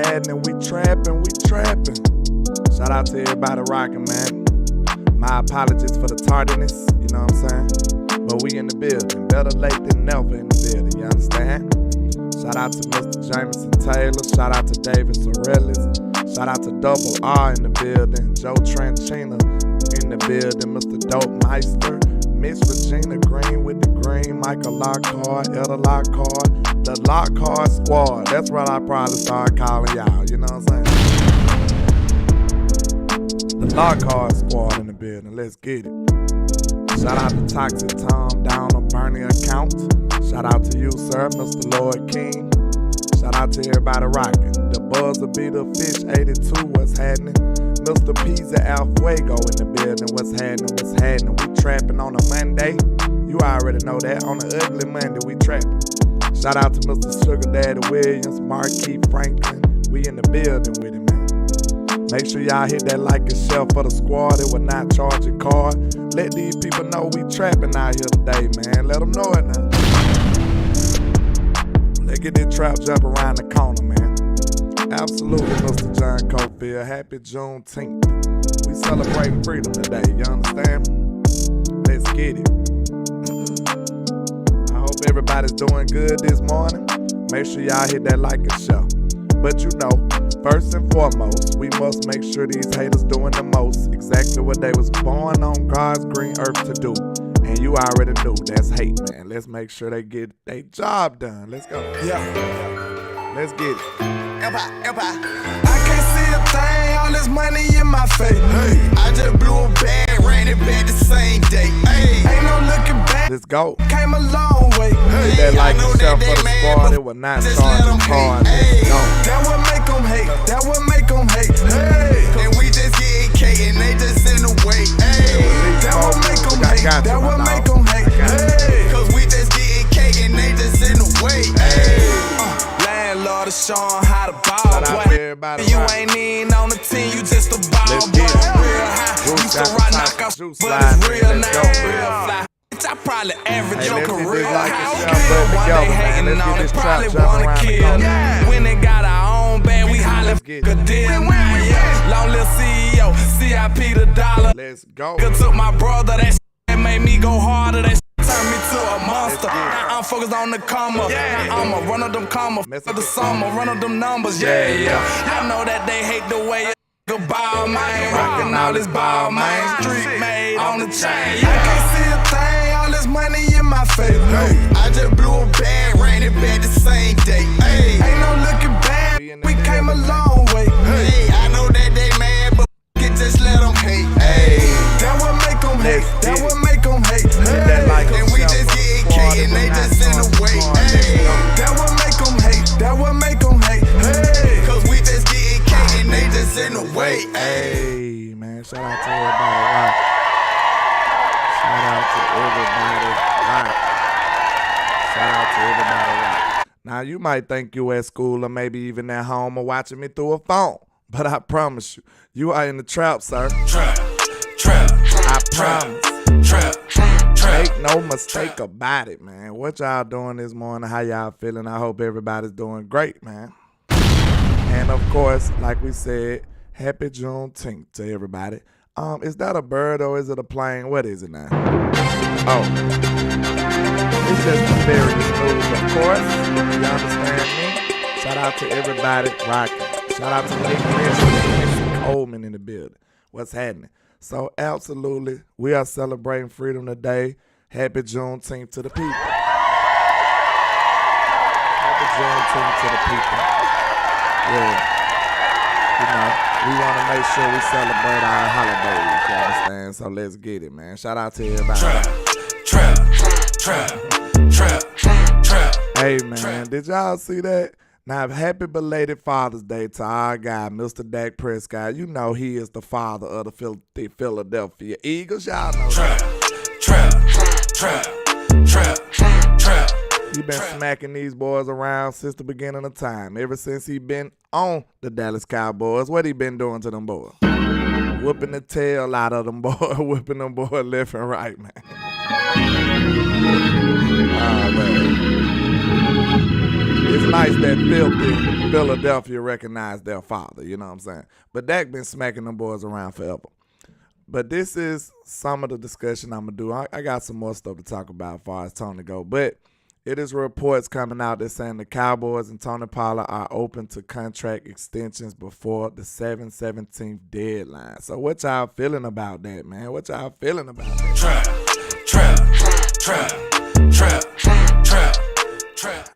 happening? We trapping. Shout out to everybody rocking, man. My apologies for the tardiness, you know what I'm saying? But we in the building. Better late than never in the building, you understand? Shout out to Mr. Jameson Taylor. Shout out to David Sorellis. Shout out to Double R in the building. Joe Tranchina in the building. Mr. Dope Meister. Miss Regina Green with the green. Michael Lockhart, Elder Lockhart. The Lockhart Squad. That's what I probably start calling y'all, you know what I'm saying? The Lockhart Squad in the building. Let's get it. Shout out to Toxic Tom down on Bernie account. Shout out to you, sir, Mr. Lloyd King. Shout out to everybody rocking. The Buzzer Beater Fish 82, what's happening? Mr. Pizza Alfuego in the building, what's happening? We trapping on a Monday. You already know that. On an ugly Monday, we trapping. Shout out to Mr. Sugar Daddy Williams, Marquis Franklin. We in the building with him, man. Make sure y'all hit that like and share for the squad. It will not charge a card. Let these people know we trapping out here today, man. Let them know it now. Let's get this trap jump around the corner, man. Absolutely, Mr. John Cofield. Happy Juneteenth. We celebrating freedom today, you understand? Let's get it. I hope everybody's doing good this morning. Make sure y'all hit that like and share. But you know, first and foremost, we must make sure these haters doing the most, exactly what they was born on God's green earth to do. And you already knew, that's hate, man. Let's make sure they get their job done. Let's go. Yeah. Let's get it. I can't see a thing, all this money in my face. Hey. I just blew a bag, ran it back the same day. Hey. Ain't no looking back. Let's go. Came a long way. Hey. That like yourself for the squad, it will not charge them hard. Let's go. That what make them hate. That what make them hate. Hey. And we just getting K and they just in the way. Hey. That what make them hate. That what make them hate. Hey. Cause we just getting K and they just in the way. Hey. Landlord is showing how to ball, boy. You ain't even on the team, you just a ball, boy. Real high, used to ride knockouts, but it's real now, real fly. I probably average your career. How good? One day hating on it, probably wanna kill. When they got our own band, we holler good deal. Long little CEO, CIP the dollar. Let's go. Took my brother, that shit made me go harder. That turned me to a monster. Now I'm focused on the come up. I'ma run up them commas for the summer, run up them numbers. Yeah. I know that they hate the way the ball, man. Rockin' all this ball, man. Street made on the chain. I can't see a thing, all this money in my face. Hey. I just blew a bag, ran it back the same day. Hey. Ain't no looking back, we came a long way. Hey. I know that they mad, but just let them hate. Hey. That what make them hate. That what make them hate. Hey. And we just getting K and they just in the way. Hey. That what make them hate. That what make them hate. Hey. Cause we just getting K and they just in the way. Hey, man. Shout out to everybody rock. Shout out to everybody rock. Shout out to everybody rock. Now, you might think you at school or maybe even at home or watching me through a phone. But I promise you, you are in the trap, sir. Trap. I promise. Trap. Make no mistake about it, man. What y'all doing this morning? How y'all feeling? I hope everybody's doing great, man. And of course, like we said, happy Juneteenth to everybody. Is that a bird or is it a plane? What is it now? Oh. It's just the very news, of course. You understand me? Shout out to everybody rocking. Shout out to Nick Mitchell, Coleman in the building. What's happening? So absolutely, we are celebrating freedom today. Happy Juneteenth to the people. Happy Juneteenth to the people. Yeah. You know, we want to make sure we celebrate our holidays, you understand? So let's get it, man. Shout out to everybody. Trap. Hey, man, did y'all see that? Now, happy belated Father's Day to our guy, Mr. Dak Prescott. You know he is the father of the Philadelphia Eagles. Y'all know Trap. He been smacking these boys around since the beginning of time. Ever since he been on the Dallas Cowboys, what he been doing to them boys? Whooping the tail out of them boys, whipping them boys left and right, man. Man. It's nice that filthy Philadelphia recognized their father, you know what I'm saying? But Dak been smacking them boys around forever. But this is some of the discussion I'm going to do. I got some more stuff to talk about as far as Tony go. But it is reports coming out that saying the Cowboys and Tony Pollard are open to contract extensions before the 7/17 deadline. So what y'all feeling about that, man? What y'all feeling about that? Trap.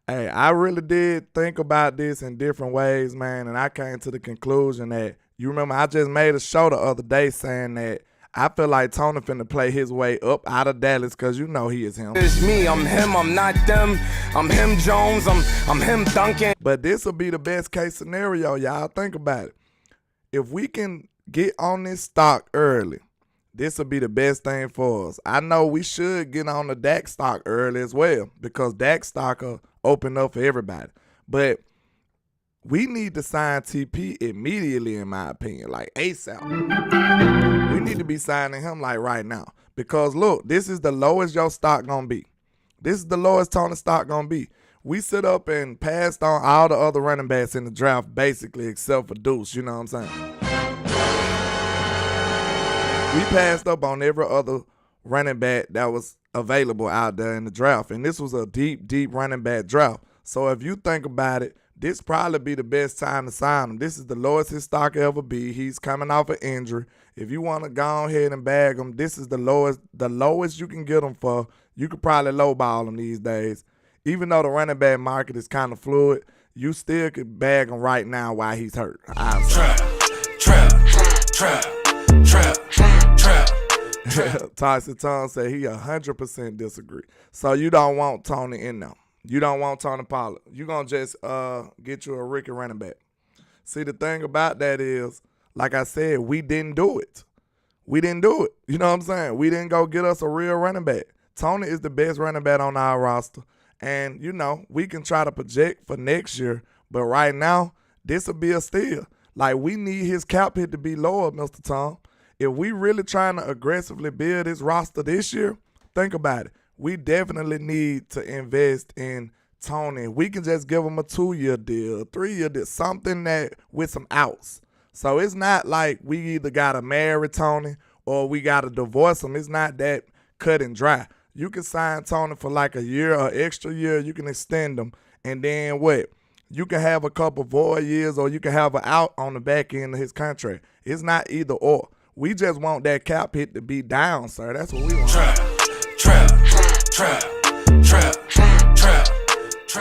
Hey, I really did think about this in different ways, man, and I came to the conclusion that, you remember I just made a show the other day saying that I feel like Tony finna play his way up out of Dallas because you know he is him. It's me, I'm him, I'm not them. I'm him Jones, I'm him Duncan. But this will be the best case scenario, y'all. Think about it. If we can get on this stock early, this will be the best thing for us. I know we should get on the Dak stock early as well because Dak stock will open up for everybody. But we need to sign TP immediately, in my opinion, like ASAP. We need to be signing him like right now because, look, this is the lowest your stock going to be. This is the lowest Tony stock going to be. We sit up and passed on all the other running backs in the draft basically except for Deuce, you know what I'm saying? We passed up on every other running back that was available out there in the draft, and this was a deep, deep running back draft. So if you think about it, this probably be the best time to sign him. This is the lowest his stock ever be. He's coming off an injury. If you want to go ahead and bag him, this is the lowest you can get him for. You could probably lowball him these days. Even though the running back market is kind of fluid, you still could bag him right now while he's hurt. Trap. Tyson Tom said he 100% disagree. So you don't want Tony in there. You don't want Tony Pollard. You're going to just get you a rookie running back. See, the thing about that is, like I said, we didn't do it. We didn't do it. You know what I'm saying? We didn't go get us a real running back. Tony is the best running back on our roster. And, you know, we can try to project for next year. But right now, this will be a steal. Like, we need his cap hit to be lower, Mr. Tom. If we really trying to aggressively build this roster this year, think about it. We definitely need to invest in Tony. We can just give him a 2-year deal, a 3-year deal, something that with some outs. So it's not like we either got to marry Tony or we got to divorce him. It's not that cut and dry. You can sign Tony for like a year or extra year. You can extend him. And then what? You can have a couple void years or you can have an out on the back end of his contract. It's not either or. We just want that cap hit to be down, sir. That's what we want. Trap.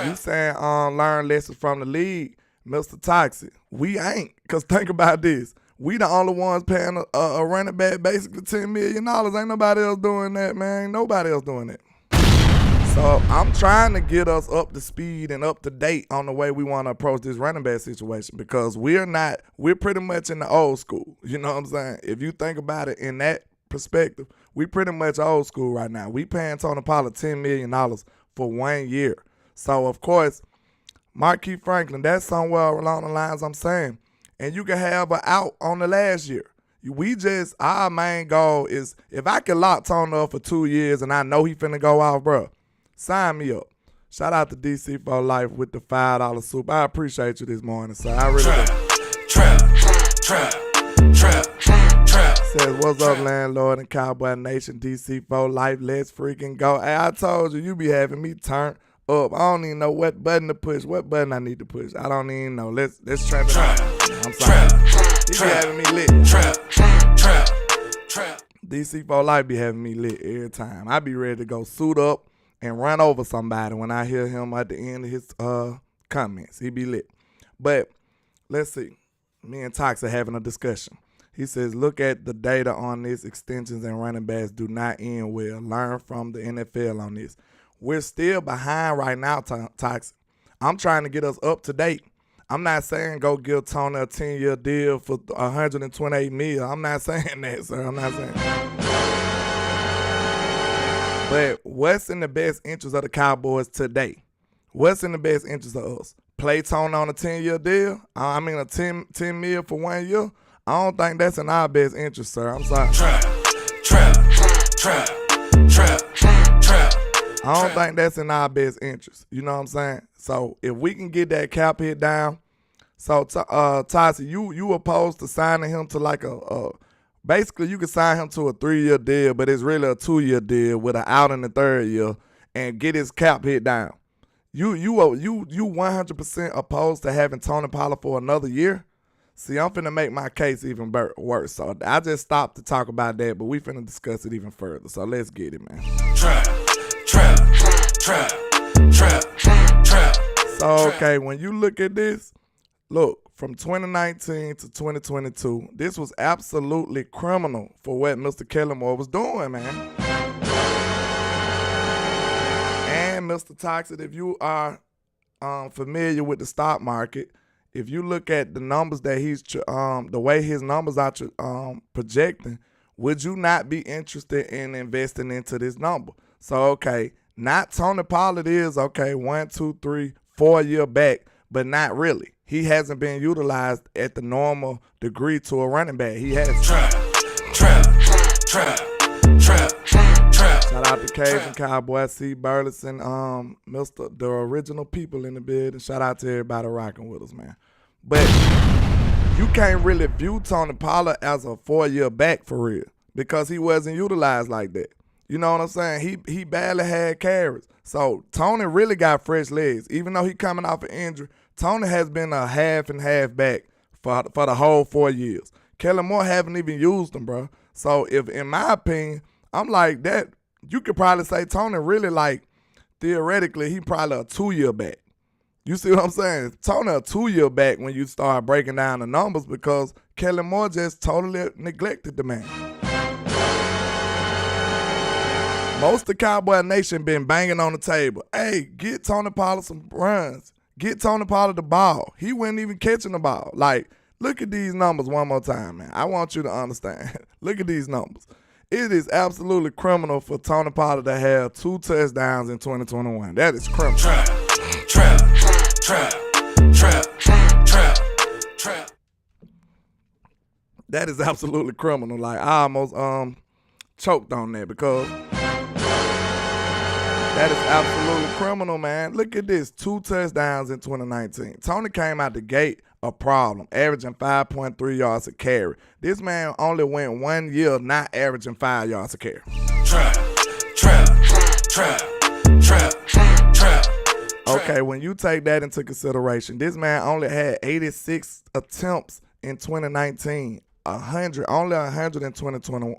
You saying learn lessons from the league, Mr. Toxic. We ain't. Because think about this. We the only ones paying a running back basically $10 million. Ain't nobody else doing that, man. Ain't nobody else doing that. So I'm trying to get us up to speed and up to date on the way we want to approach this running back situation because we're pretty much in the old school. You know what I'm saying? If you think about it in that perspective, we pretty much old school right now. We paying Tony Pollard $10 million for 1 year. So, of course, Marquise Franklin, that's somewhere along the lines I'm saying. And you can have an out on the last year. Our main goal is if I can lock Tony up for 2 years and I know he finna go off, bro, sign me up. Shout out to DC for Life with the $5 soup. I appreciate you this morning, sir. I really do. Trap. Says, what's up, landlord and Cowboy Nation, DC for Life, let's freaking go. Hey, I told you be having me turned up. I don't even know what button to push, what button I need to push. I don't even know. Let's trap it out. I'm sorry. He be having me lit. Trap. DC for Life be having me lit every time. I be ready to go suit up and run over somebody when I hear him at the end of his comments. He be lit. But let's see. Me and Tox are having a discussion. He says, look at the data on this. Extensions and running backs do not end well. Learn from the NFL on this. We're still behind right now, Tox. I'm trying to get us up to date. I'm not saying go give Tony a 10-year deal for $128 million. I'm not saying that, sir. I'm not saying that. But what's in the best interest of the Cowboys today? What's in the best interest of us? Play Tony on a 10-year deal? I mean a $10 million for 1 year? I don't think that's in our best interest, sir. I'm sorry. I don't think that's in our best interest. You know what I'm saying? So if we can get that cap hit down, so Tyson, you opposed to signing him to like basically you could sign him to a 3-year deal, but it's really a 2-year deal with an out in the 3rd year and get his cap hit down. You 100% opposed to having Tony Pollard for another year? See, I'm finna make my case even worse. So I just stopped to talk about that, but we finna discuss it even further. So let's get it, man. Trap. So, okay, when you look at this, look, from 2019 to 2022, this was absolutely criminal for what Mr. Kellermoore was doing, man. And Mr. Toxic, if you are familiar with the stock market, if you look at the numbers that he's, the way his numbers are projecting, would you not be interested in investing into this number? So, okay, not Tony Pollard is, okay, 1, 2, 3, 4 year back, but not really. He hasn't been utilized at the normal degree to a running back. He has. Trap. Shout out to Cajun Cowboys, C. Burleson, the original people in the building. Shout out to everybody rocking with us, man. But you can't really view Tony Pollard as a 4-year back for real because he wasn't utilized like that. You know what I'm saying? He barely had carries. So Tony really got fresh legs. Even though he coming off an injury, Tony has been a half and half back for the whole 4 years. Kellermoore haven't even used him, bro. So if, in my opinion, I'm like that, you could probably say Tony really, like, theoretically, he probably a 2-year back. You see what I'm saying? Tony a 2-year back when you start breaking down the numbers because Kellermoore just totally neglected the man. Most of the Cowboy Nation been banging on the table. Hey, get Tony Pollard some runs. Get Tony Pollard the ball. He wasn't even catching the ball. Like, look at these numbers one more time, man. I want you to understand. Look at these numbers. It is absolutely criminal for Tony Pollard to have 2 touchdowns in 2021. That is criminal. Trap. That is absolutely criminal. Like, I almost choked on that because that is absolutely criminal, man. Look at this, 2 touchdowns in 2019. Tony came out the gate a problem, averaging 5.3 yards a carry. This man only went 1 year not averaging 5 yards a carry. Trap. Okay, when you take that into consideration, this man only had 86 attempts in 2019, only 100 in 2020,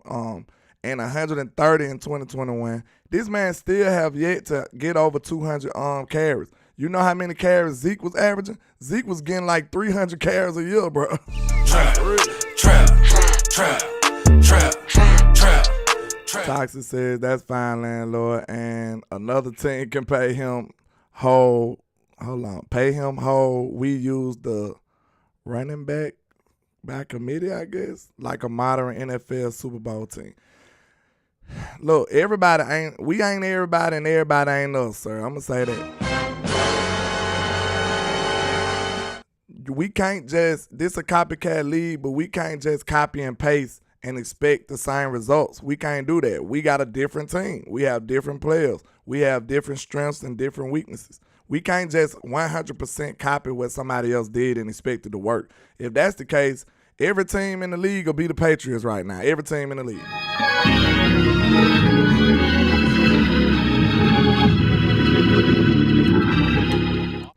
and 130 in 2021. This man still have yet to get over 200 carries. You know how many carries Zeke was averaging? Zeke was getting like 300 carries a year, bro. Trap. Toxic says that's fine, landlord, and another team can pay him whole. Hold on, pay him whole. We use the running back by committee, I guess, like a modern NFL Super Bowl team. Look, we ain't everybody and everybody ain't us, sir. I'm gonna say that. We can't just, this a copycat league, but we can't just copy and paste and expect the same results. We can't do that. We got a different team. We have different players. We have different strengths and different weaknesses. We can't just 100% copy what somebody else did and expect it to work. If that's the case, every team in the league will be the Patriots right now. Every team in the league.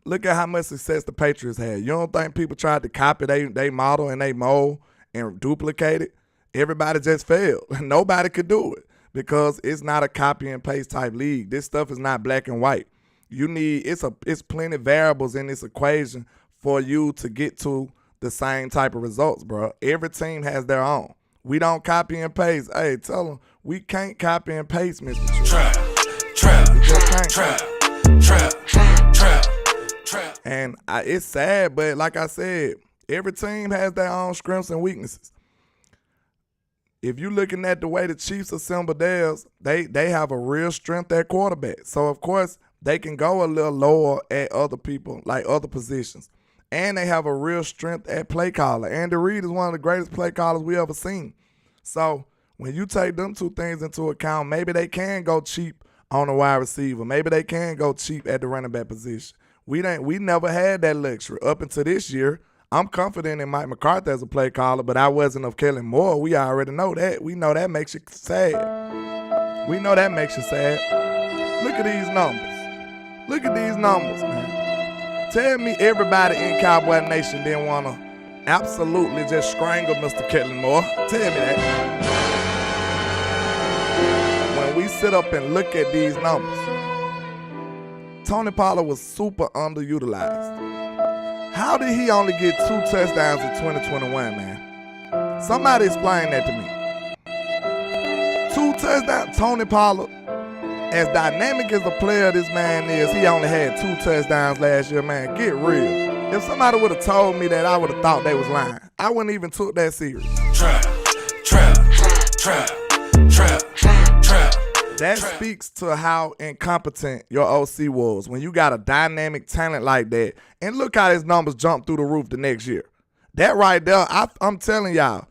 Look at how much success the Patriots had. You don't think people tried to copy they model and they mold and duplicate it? Everybody just failed. Nobody could do it because it's not a copy and paste type league. This stuff is not black and white. It's plenty of variables in this equation for you to get to the same type of results, bro. Every team has their own. We don't copy and paste. Hey, tell them we can't copy and paste, Mr. Trap. And it's sad, but like I said, every team has their own strengths and weaknesses. If you're looking at the way the Chiefs assemble theirs, they have a real strength at quarterback. So, of course, they can go a little lower at other people, like other positions. And they have a real strength at play caller. Andy Reid is one of the greatest play callers we ever seen. So, when you take them two things into account, maybe they can go cheap on a wide receiver. Maybe they can go cheap at the running back position. We never had that luxury up until this year. I'm confident in Mike McCarthy as a play caller, but I wasn't of Kellen Moore. We already know that. We know that makes you sad. We know that makes you sad. Look at these numbers. Look at these numbers, man. Tell me everybody in Cowboy Nation didn't want to absolutely just strangle Mr. Kellen Moore. Tell me that. When we sit up and look at these numbers, Tony Pollard was super underutilized. How did he only get 2 touchdowns in 2021, man? Somebody explain that to me. 2 touchdowns. Tony Pollard, as dynamic as a player this man is, he only had 2 touchdowns last year, man. Get real. If somebody would have told me that, I would have thought they was lying. I wouldn't even took that serious. Trap. That speaks to how incompetent your OC was when you got a dynamic talent like that. And look how his numbers jump through the roof the next year. That right there, I'm telling y'all,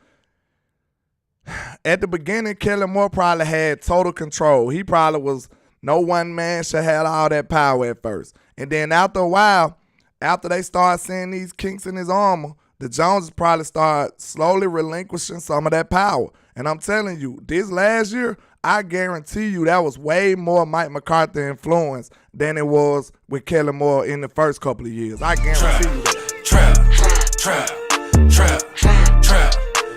at the beginning, Kellen Moore probably had total control. He probably was, no one man should have all that power at first. And then after a while, after they start seeing these kinks in his armor, the Joneses probably start slowly relinquishing some of that power. And I'm telling you, this last year, I guarantee you that was way more Mike McCarthy influence than it was with Kellen Moore in the first couple of years. I guarantee you that.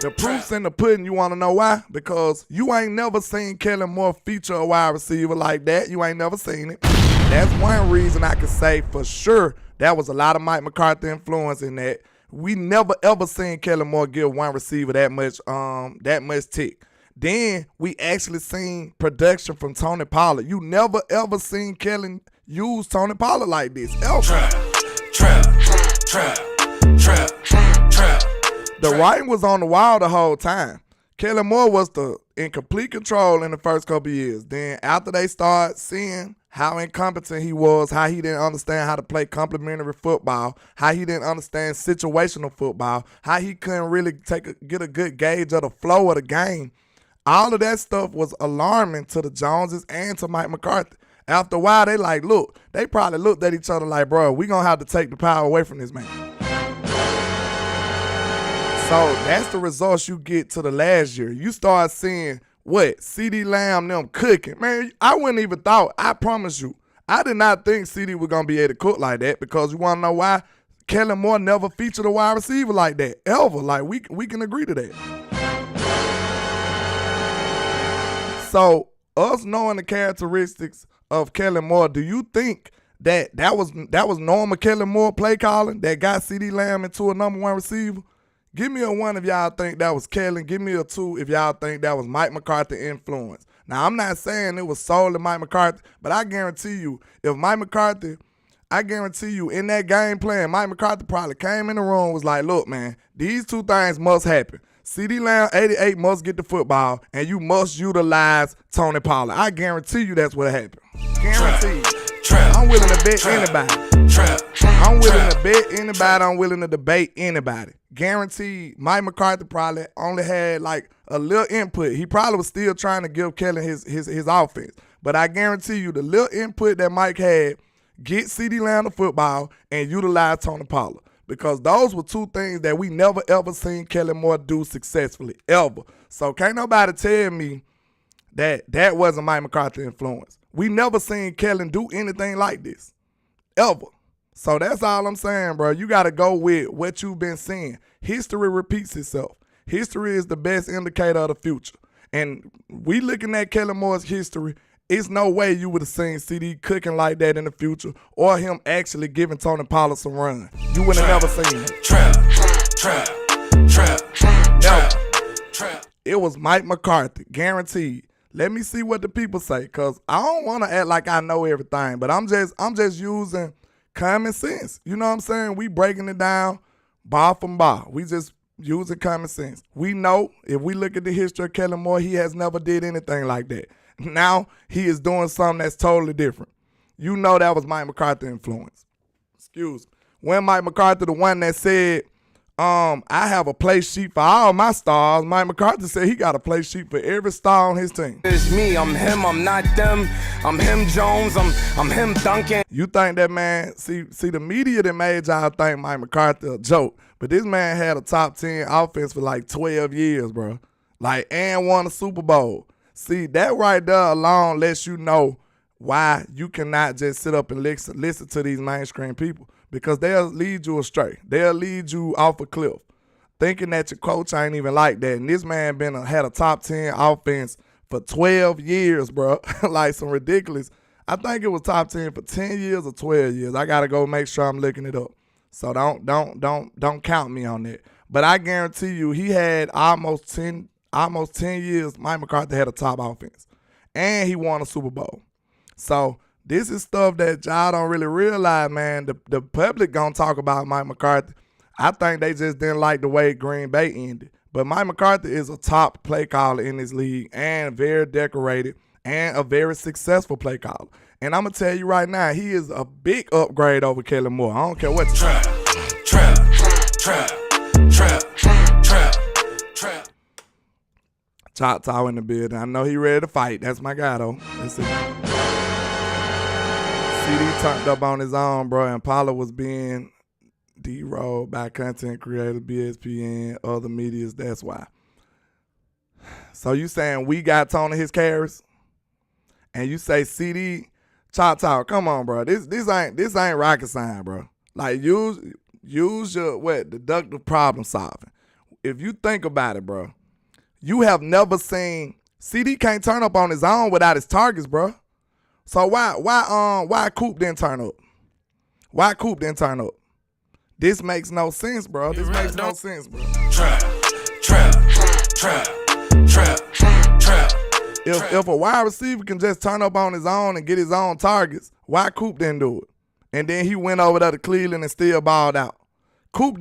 The proof's in the pudding. You want to know why? Because you ain't never seen Kellen Moore feature a wide receiver like that. You ain't never seen it. That's one reason I can say for sure that was a lot of Mike McCarthy influence in that. We never ever seen Kellen Moore give one receiver that much tick. Then we actually seen production from Tony Pollard. You never ever seen Kellen use Tony Pollard like this. Ever. The writing was on the wall the whole time. Kellen Moore was in complete control in the first couple of years. Then after they start seeing how incompetent he was, how he didn't understand how to play complementary football, how he didn't understand situational football, how he couldn't really get a good gauge of the flow of the game. All of that stuff was alarming to the Joneses and to Mike McCarthy. After a while, they probably looked at each other like, bro, we going to have to take the power away from this man. So that's the results you get to the last year. You start seeing what? CD Lamb, them cooking. Man, I wouldn't even thought, I promise you, I did not think CD was going to be able to cook like that because you want to know why? Kellen Moore never featured a wide receiver like that, ever. Like, we can agree to that. So, us knowing the characteristics of Kellen Moore, do you think that was normal Kellen Moore play calling that got CD Lamb into a number 1 receiver? Give me a 1 if y'all think that was Kellen. Give me a 2 if y'all think that was Mike McCarthy influence. Now, I'm not saying it was solely Mike McCarthy, but I guarantee you, in that game plan, Mike McCarthy probably came in the room and was like, look, man, these 2 things must happen. CD Lamb 88 must get the football, and you must utilize Tony Pollard. I guarantee you that's what happened. Guaranteed. I'm willing to bet anybody. I'm willing to bet anybody. I'm willing to debate anybody. Guaranteed. Mike McCarthy probably only had like a little input. He probably was still trying to give Kellen his offense. But I guarantee you the little input that Mike had, get CD Lamb the football and utilize Tony Pollard. Because those were 2 things that we never, ever seen Kellen Moore do successfully, ever. So can't nobody tell me that wasn't Mike McCarthy influence. We never seen Kellen do anything like this, ever. So that's all I'm saying, bro. You got to go with what you've been seeing. History repeats itself. History is the best indicator of the future. And we looking at Kellen Moore's history, it's no way you would have seen CD cooking like that in the future or him actually giving Tony Pollard some run. You would have never seen it. Never. It was Mike McCarthy, guaranteed. Let me see what the people say, because I don't want to act like I know everything, but I'm just using common sense. You know what I'm saying? We breaking it down bar from bar. We just using common sense. We know if we look at the history of Kellen Moore, he has never did anything like that. Now he is doing something that's totally different. You know that was Mike McCarthy influence. Excuse me. When Mike McCarthy, the one that said, I have a play sheet for all my stars. Mike McCarthy said he got a play sheet for every star on his team. It's me, I'm him, I'm not them. I'm him Jones, I'm him Duncan. You think that man, see the media that made y'all think Mike McCarthy a joke, but this man had a top 10 offense for like 12 years, bro. Like, and won a Super Bowl. See, that right there alone lets you know why you cannot just sit up and listen to these mainstream people, because they'll lead you astray. They'll lead you off a cliff, thinking that your coach ain't even like that. And this man had a top 10 offense for 12 years, bro. Like some ridiculous. I think it was top 10 for 10 years or 12 years. I gotta go make sure I'm looking it up. So don't count me on that. But I guarantee you, he had almost 10 years. Mike McCarthy had a top offense, and he won a Super Bowl. So this is stuff that y'all don't really realize, man. The public gonna talk about Mike McCarthy. I think they just didn't like the way Green Bay ended. But Mike McCarthy is a top play caller in this league, and very decorated, and a very successful play caller. And I'm gonna tell you right now, he is a big upgrade over Kellen Moore. I don't care what. Trap. Choctaw in the building. I know he ready to fight. That's my guy, though. That's it. CD turned up on his own, bro, and Pollard was being D-rolled by content creators, BSPN, other medias. That's why. So you saying we got Tony his carries, and you say CD Choctaw? Come on, bro. This ain't rocket science, bro. Like use your deductive problem solving. If you think about it, bro, you have never seen CD can't turn up on his own without his targets, bro. So why Coop didn't turn up? Why Coop didn't turn up? This makes no sense, bro. This makes no sense, bro. Trap. If a wide receiver can just turn up on his own and get his own targets, why Coop didn't do it? And then he went over there to Cleveland and still balled out. Coop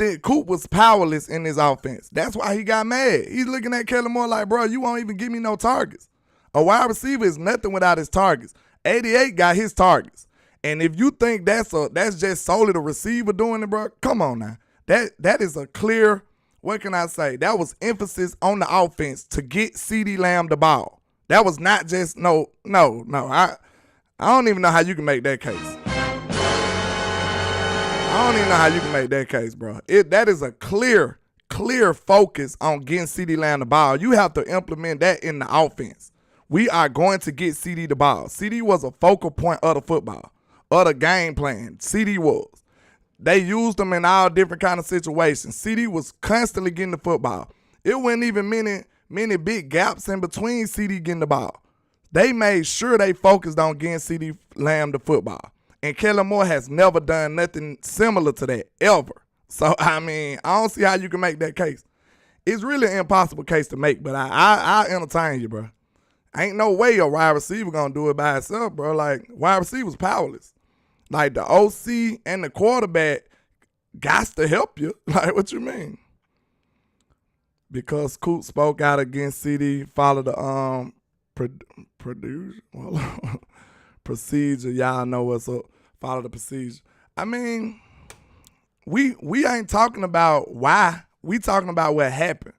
was powerless in his offense. That's why he got mad. He's looking at Kellen Moore like, bro, you won't even give me no targets. A wide receiver is nothing without his targets. 88 got his targets. And if you think that's just solely the receiver doing it, bro, come on now. That is a clear, what can I say? That was emphasis on the offense to get CeeDee Lamb the ball. That was not just, no. I don't even know how you can make that case. I don't even know how you can make that case, bro. That is a clear focus on getting CeeDee Lamb the ball. You have to implement that in the offense. We are going to get CeeDee the ball. CeeDee was a focal point of the football, of the game plan. CeeDee was. They used him in all different kind of situations. CeeDee was constantly getting the football. It wasn't even many big gaps in between CeeDee getting the ball. They made sure they focused on getting CeeDee Lamb the football. And Kellen Moore has never done nothing similar to that, ever. So, I mean, I don't see how you can make that case. It's really an impossible case to make, but I entertain you, bro. Ain't no way a wide receiver gonna do it by itself, bro. Like, wide receiver's powerless. Like, the OC and the quarterback got to help you. Like, what you mean? Because Coop spoke out against CD, followed the procedure. Y'all know what's up. Follow the procedure. I mean, we ain't talking about why. We talking about what happened.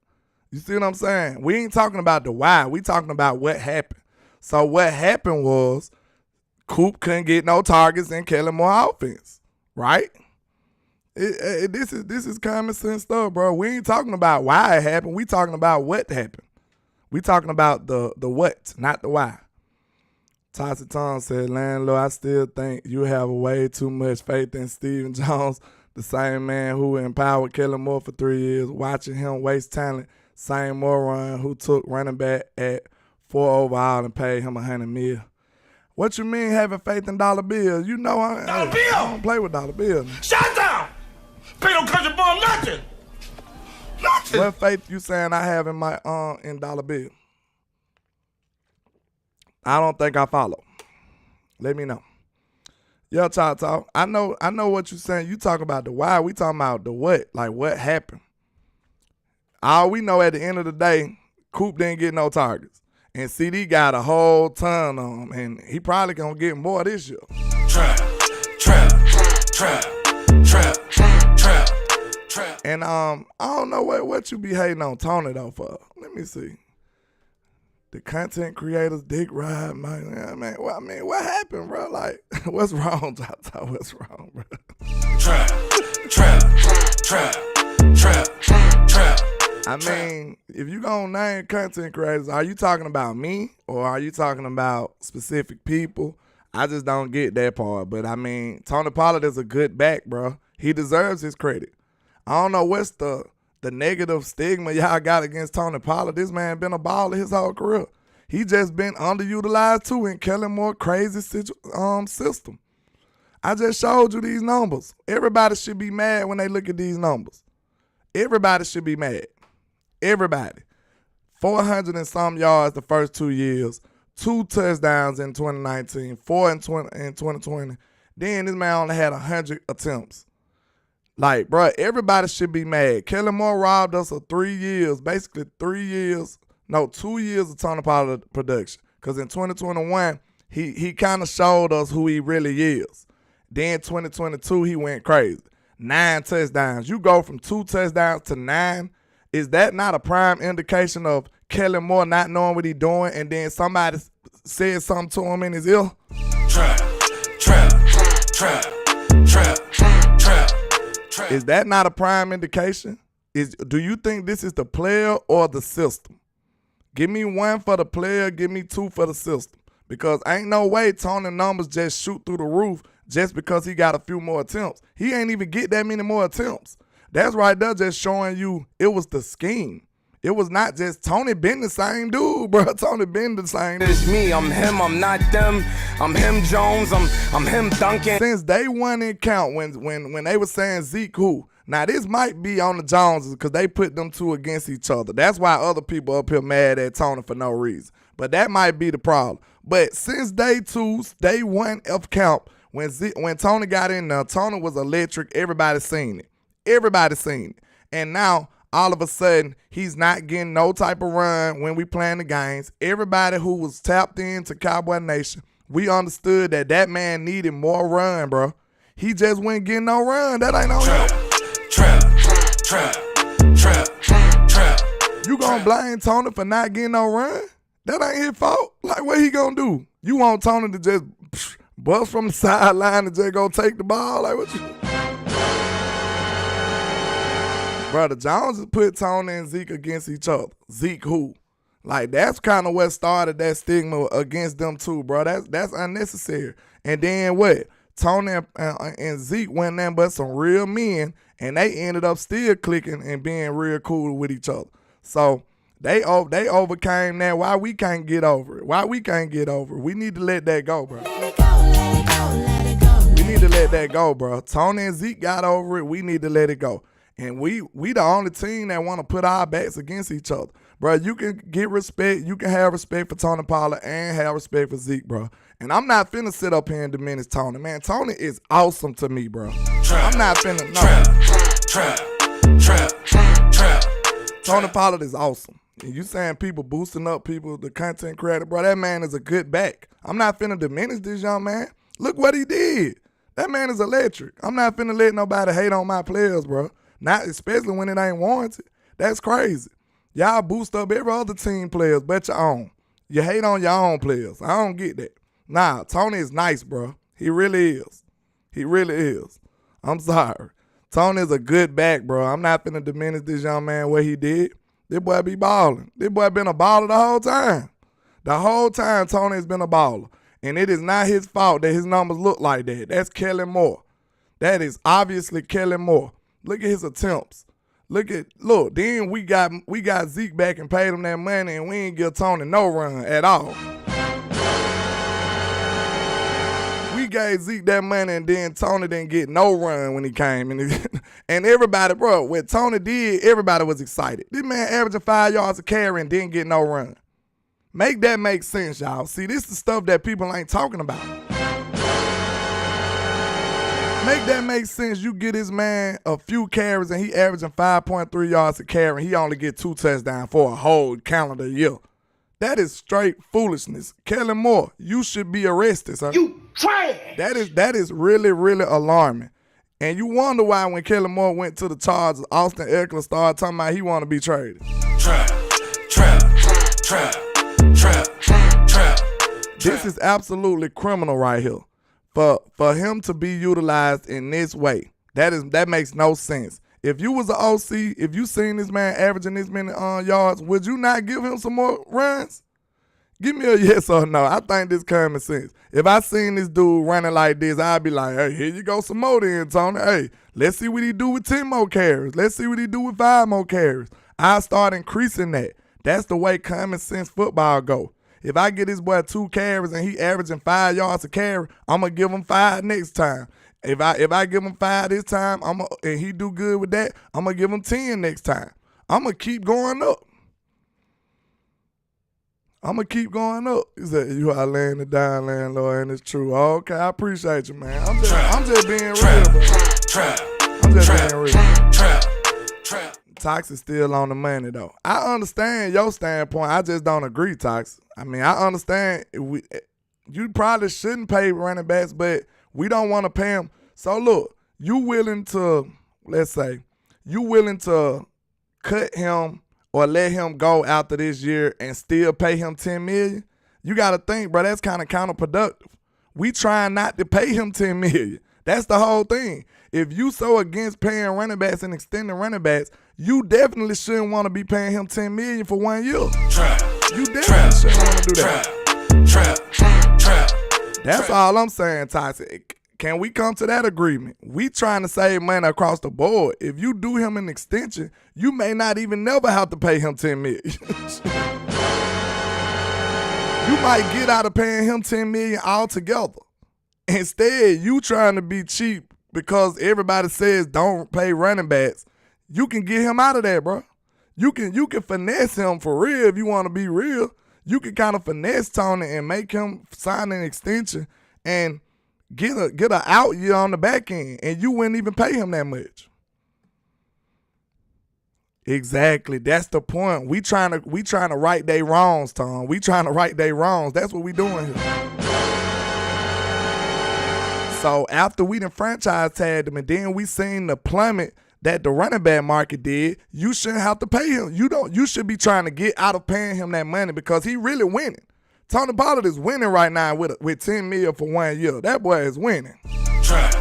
You see what I'm saying? We ain't talking about the why. We talking about what happened. So what happened was Coop couldn't get no targets in Kellen Moore offense, right? This is common sense stuff, bro. We ain't talking about why it happened. We talking about what happened. We talking about the what, not the why. Tasha Tom said, Landlord, I still think you have way too much faith in Stephen Jones, the same man who empowered Kellen Moore for 3 years, watching him waste talent. Same moron who took running back at 4 overall and paid him $100 million. What you mean having faith in dollar bills? You know I don't play with dollar bills. Shut down! Pay no country boy nothing. Nothing. What faith you saying I have in my in dollar bill? I don't think I follow. Let me know. Yo, talk. I know what you saying. You talking about the why. We talking about the what. Like what happened. All we know at the end of the day, Coop didn't get no targets. And CD got a whole ton on him. And he probably gonna get more this year. And I don't know what you be hating on Tony though for. Let me see. The content creators dick ride, man. What happened, bro? Like, what's wrong, Jota? What's wrong, bro? Trap. I mean, if you gonna name content creators, are you talking about me or are you talking about specific people? I just don't get that part. But I mean, Tony Pollard is a good back, bro. He deserves his credit. I don't know what's the negative stigma y'all got against Tony Pollard. This man been a baller his whole career. He just been underutilized too in Kellen Moore crazy system. I just showed you these numbers. Everybody should be mad when they look at these numbers. Everybody should be mad. Everybody. 400 and some yards the first 2 years, 2 touchdowns in 2019, 4 in 2020. Then this man only had 100 attempts. Like, bro, everybody should be mad. Kellen Moore robbed us of 3 years, basically 2 years of Tony Pollard production. Because in 2021, he kind of showed us who he really is. Then 2022, he went crazy. 9 touchdowns. You go from 2 touchdowns to 9. Is that not a prime indication of Kellen Moore not knowing what he's doing and then somebody said something to him in his ear? Trap. Is that not a prime indication? Do you think this is the player or the system? Give me 1 for the player, give me 2 for the system. Because ain't no way Tony numbers just shoot through the roof just because he got a few more attempts. He ain't even get that many more attempts. That's right there just showing you it was the scheme. It was not just Tony been the same dude, bro. Tony been the same dude. It's me, I'm him, I'm not them. I'm him Jones, I'm him Duncan. Since day one in count, when they were saying Zeke who, now this might be on the Joneses because they put them two against each other. That's why other people up here mad at Tony for no reason. But that might be the problem. But since day one of count, when Tony got in there, Tony was electric. Everybody seen it. Everybody seen it. And now, all of a sudden, he's not getting no type of run when we playing the games. Everybody who was tapped into Cowboy Nation, we understood that man needed more run, bro. He just wasn't getting no run. That ain't no run. You gonna blame Tony for not getting no run? That ain't his fault. Like, what he gonna do? You want Tony to just bust from the sideline and just go take the ball? Like, what you... Bro, the Joneses put Tony and Zeke against each other. Zeke who? Like, that's kind of what started that stigma against them too, bro. That's unnecessary. And then what? Tony and Zeke went there but some real men, and they ended up still clicking and being real cool with each other. So they overcame that. Why we can't get over it? Why we can't get over it? We need to let that go, bro. We need to let that go, bro. Tony and Zeke got over it. We need to let it go. And we the only team that want to put our backs against each other. Bro, you can get respect. You can have respect for Tony Pollard and have respect for Zeke, bro. And I'm not finna sit up here and diminish Tony. Man, Tony is awesome to me, bro. I'm not finna, no. Tony Pollard is awesome. And you saying people boosting up people, the content creator, bro, that man is a good back. I'm not finna diminish this young man. Look what he did. That man is electric. I'm not finna let nobody hate on my players, bro. Not especially when it ain't warranted. That's crazy. Y'all boost up every other team players but your own. You hate on your own players. I don't get that. Nah, Tony is nice, bro. He really is. He really is. I'm sorry. Tony is a good back, bro. I'm not finna diminish this young man what he did. This boy be balling. This boy been a baller the whole time. The whole time Tony has been a baller. And it is not his fault that his numbers look like that. That's Kellen Moore. That is obviously Kellen Moore. Look at his attempts. Look, then we got Zeke back and paid him that money, and we ain't give Tony no run at all. We gave Zeke that money, and then Tony didn't get no run when he came. And everybody, bro, what Tony did, everybody was excited. This man averaging 5 yards a carry and didn't get no run. Make that make sense, y'all. See, this is the stuff that people ain't talking about. Make that make sense. You get this man a few carries and he averaging 5.3 yards a carry and he only get 2 touchdowns for a whole calendar year. That is straight foolishness. Kellen Moore, you should be arrested, sir. You trash. That is really, really alarming. And you wonder why when Kellen Moore went to the Chargers, Austin Eckler started talking about he want to be traded. Trap. This is absolutely criminal right here. For him to be utilized in this way, that makes no sense. If you was an OC, if you seen this man averaging this many yards, would you not give him some more runs? Give me a yes or no. I think this common sense. If I seen this dude running like this, I'd be like, hey, here you go some more then, Tony. Hey, let's see what he do with 10 more carries. Let's see what he do with 5 more carries. I start increasing that. That's the way common sense football go. If I get this boy 2 carries and he averaging 5 yards a carry, I'm going to give him 5 next time. If I give him 5 this time and he do good with that, I'm going to give him 10 next time. I'm going to keep going up. He said, you are laying it down, landlord, and it's true. Okay, I appreciate you, man. I'm just being real, bro. I'm just being real. Toxic still on the money, though. I understand your standpoint. I just don't agree, Toxic. I mean, I understand you probably shouldn't pay running backs, but we don't want to pay them. So, look, you willing to cut him or let him go after this year and still pay him $10 million? You got to think, bro, that's kind of counterproductive. We trying not to pay him $10 million. That's the whole thing. If you so against paying running backs and extending running backs, you definitely shouldn't want to be paying him $10 million for 1 year. You definitely shouldn't want to do that. That's all I'm saying, Toxic. Can we come to that agreement? We trying to save money across the board. If you do him an extension, you may not even never have to pay him $10 million. You might get out of paying him $10 million altogether. Instead, you trying to be cheap because everybody says don't pay running backs. You can get him out of that, bro. You can finesse him for real if you want to be real. You can kind of finesse Tony and make him sign an extension and get a out year on the back end, and you wouldn't even pay him that much. Exactly. That's the point. We trying to right their wrongs, Tom. We trying to right their wrongs. That's what we doing here. So after we done franchise tagged him and then we seen the plummet that the running back market did, you shouldn't have to pay him. You should be trying to get out of paying him that money because he really winning. Tony Pollard is winning right now with $10 million for 1 year. That boy is winning. Trap.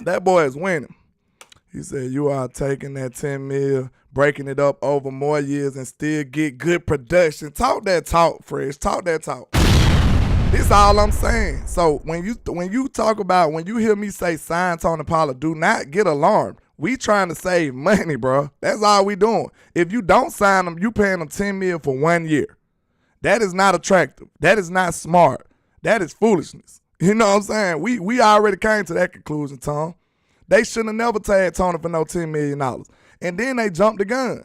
That boy is winning. He said, you are taking that $10 million, breaking it up over more years and still get good production. Talk that talk, Fresh. Talk that talk. This all I'm saying. So when you talk about, when you hear me say sign Tony Pollard, do not get alarmed. We trying to save money, bro. That's all we doing. If you don't sign him, you paying him $10 million for 1 year. That is not attractive. That is not smart. That is foolishness. You know what I'm saying? We already came to that conclusion, Tom. They shouldn't have never tagged Tony for no $10 million. And then they jumped the gun.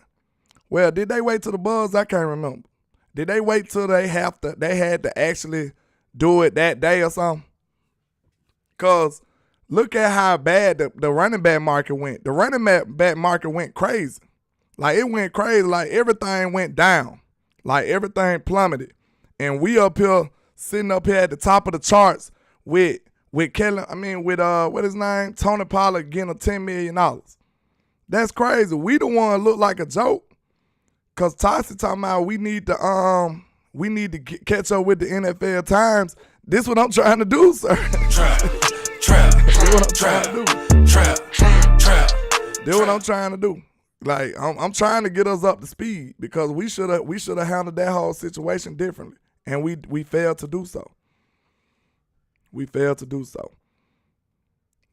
Well, did they wait till the buzz? I can't remember. Did they wait till they had to actually do it that day or something? Because look at how bad the running back market went. The running back market went crazy. Like, it went crazy. Like, everything went down. Like, everything plummeted. And we up here, sitting up here at the top of the charts with what his name? Tony Pollard getting a $10 million. That's crazy. We the one look like a joke. Cause Toxic talking about we need to catch up with the NFL times. This what I'm trying to do, sir. This what I'm trying to do. This what I'm trying to do. Like, I'm trying to get us up to speed because we should have handled that whole situation differently, and we failed to do so.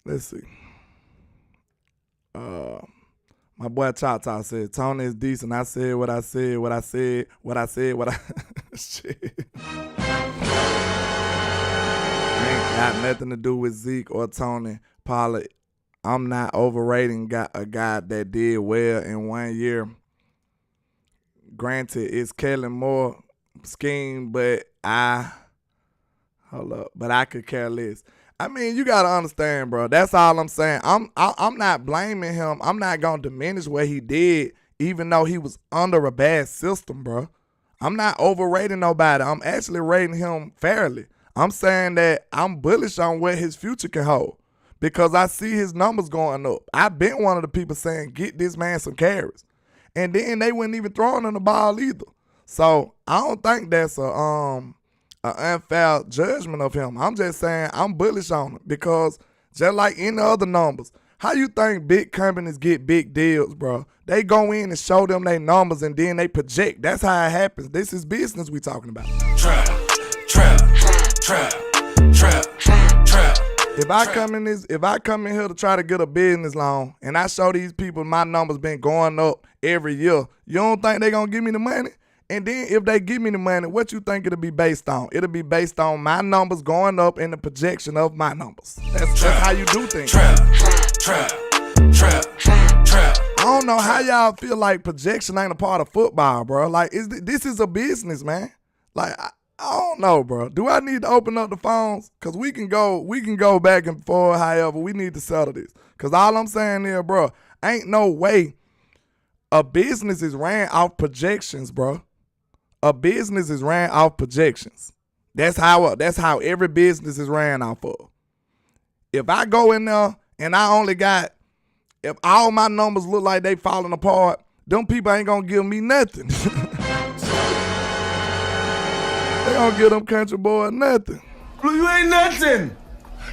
Let's see. My boy Cha said, Tony is decent. I said what I said. Shit. Ain't got nothing to do with Zeke or Tony Pollard. I'm not overrating a guy that did well in 1 year. Granted, it's Kellen Moore scheme, but I could care less. I mean, you gotta understand, bro. That's all I'm saying. I'm not blaming him. I'm not gonna diminish what he did, even though he was under a bad system, bro. I'm not overrating nobody. I'm actually rating him fairly. I'm saying that I'm bullish on what his future can hold because I see his numbers going up. I've been one of the people saying, get this man some carries. And then they weren't even throwing him the ball either. So I don't think that's an unfair judgment of him. I'm just saying I'm bullish on it because just like any other numbers, how you think big companies get big deals, bro? They go in and show them their numbers and then they project. That's how it happens. This is business we talking about. Trap. If I come in here to try to get a business loan and I show these people my numbers been going up every year, you don't think they gonna give me the money? And then if they give me the money, what you think it'll be based on? It'll be based on my numbers going up and the projection of my numbers. That's how you do things. Trap. I don't know how y'all feel like projection ain't a part of football, bro. Like, this is a business, man. Like, I don't know, bro. Do I need to open up the phones? Because we can go back and forth, however. We need to settle this. Because all I'm saying here, bro, ain't no way a business is ran off projections, bro. A business is ran off projections. That's how every business is ran off of. If I go in there and if all my numbers look like they falling apart, them people ain't gonna give me nothing. They gonna give them country boys nothing. You ain't nothing.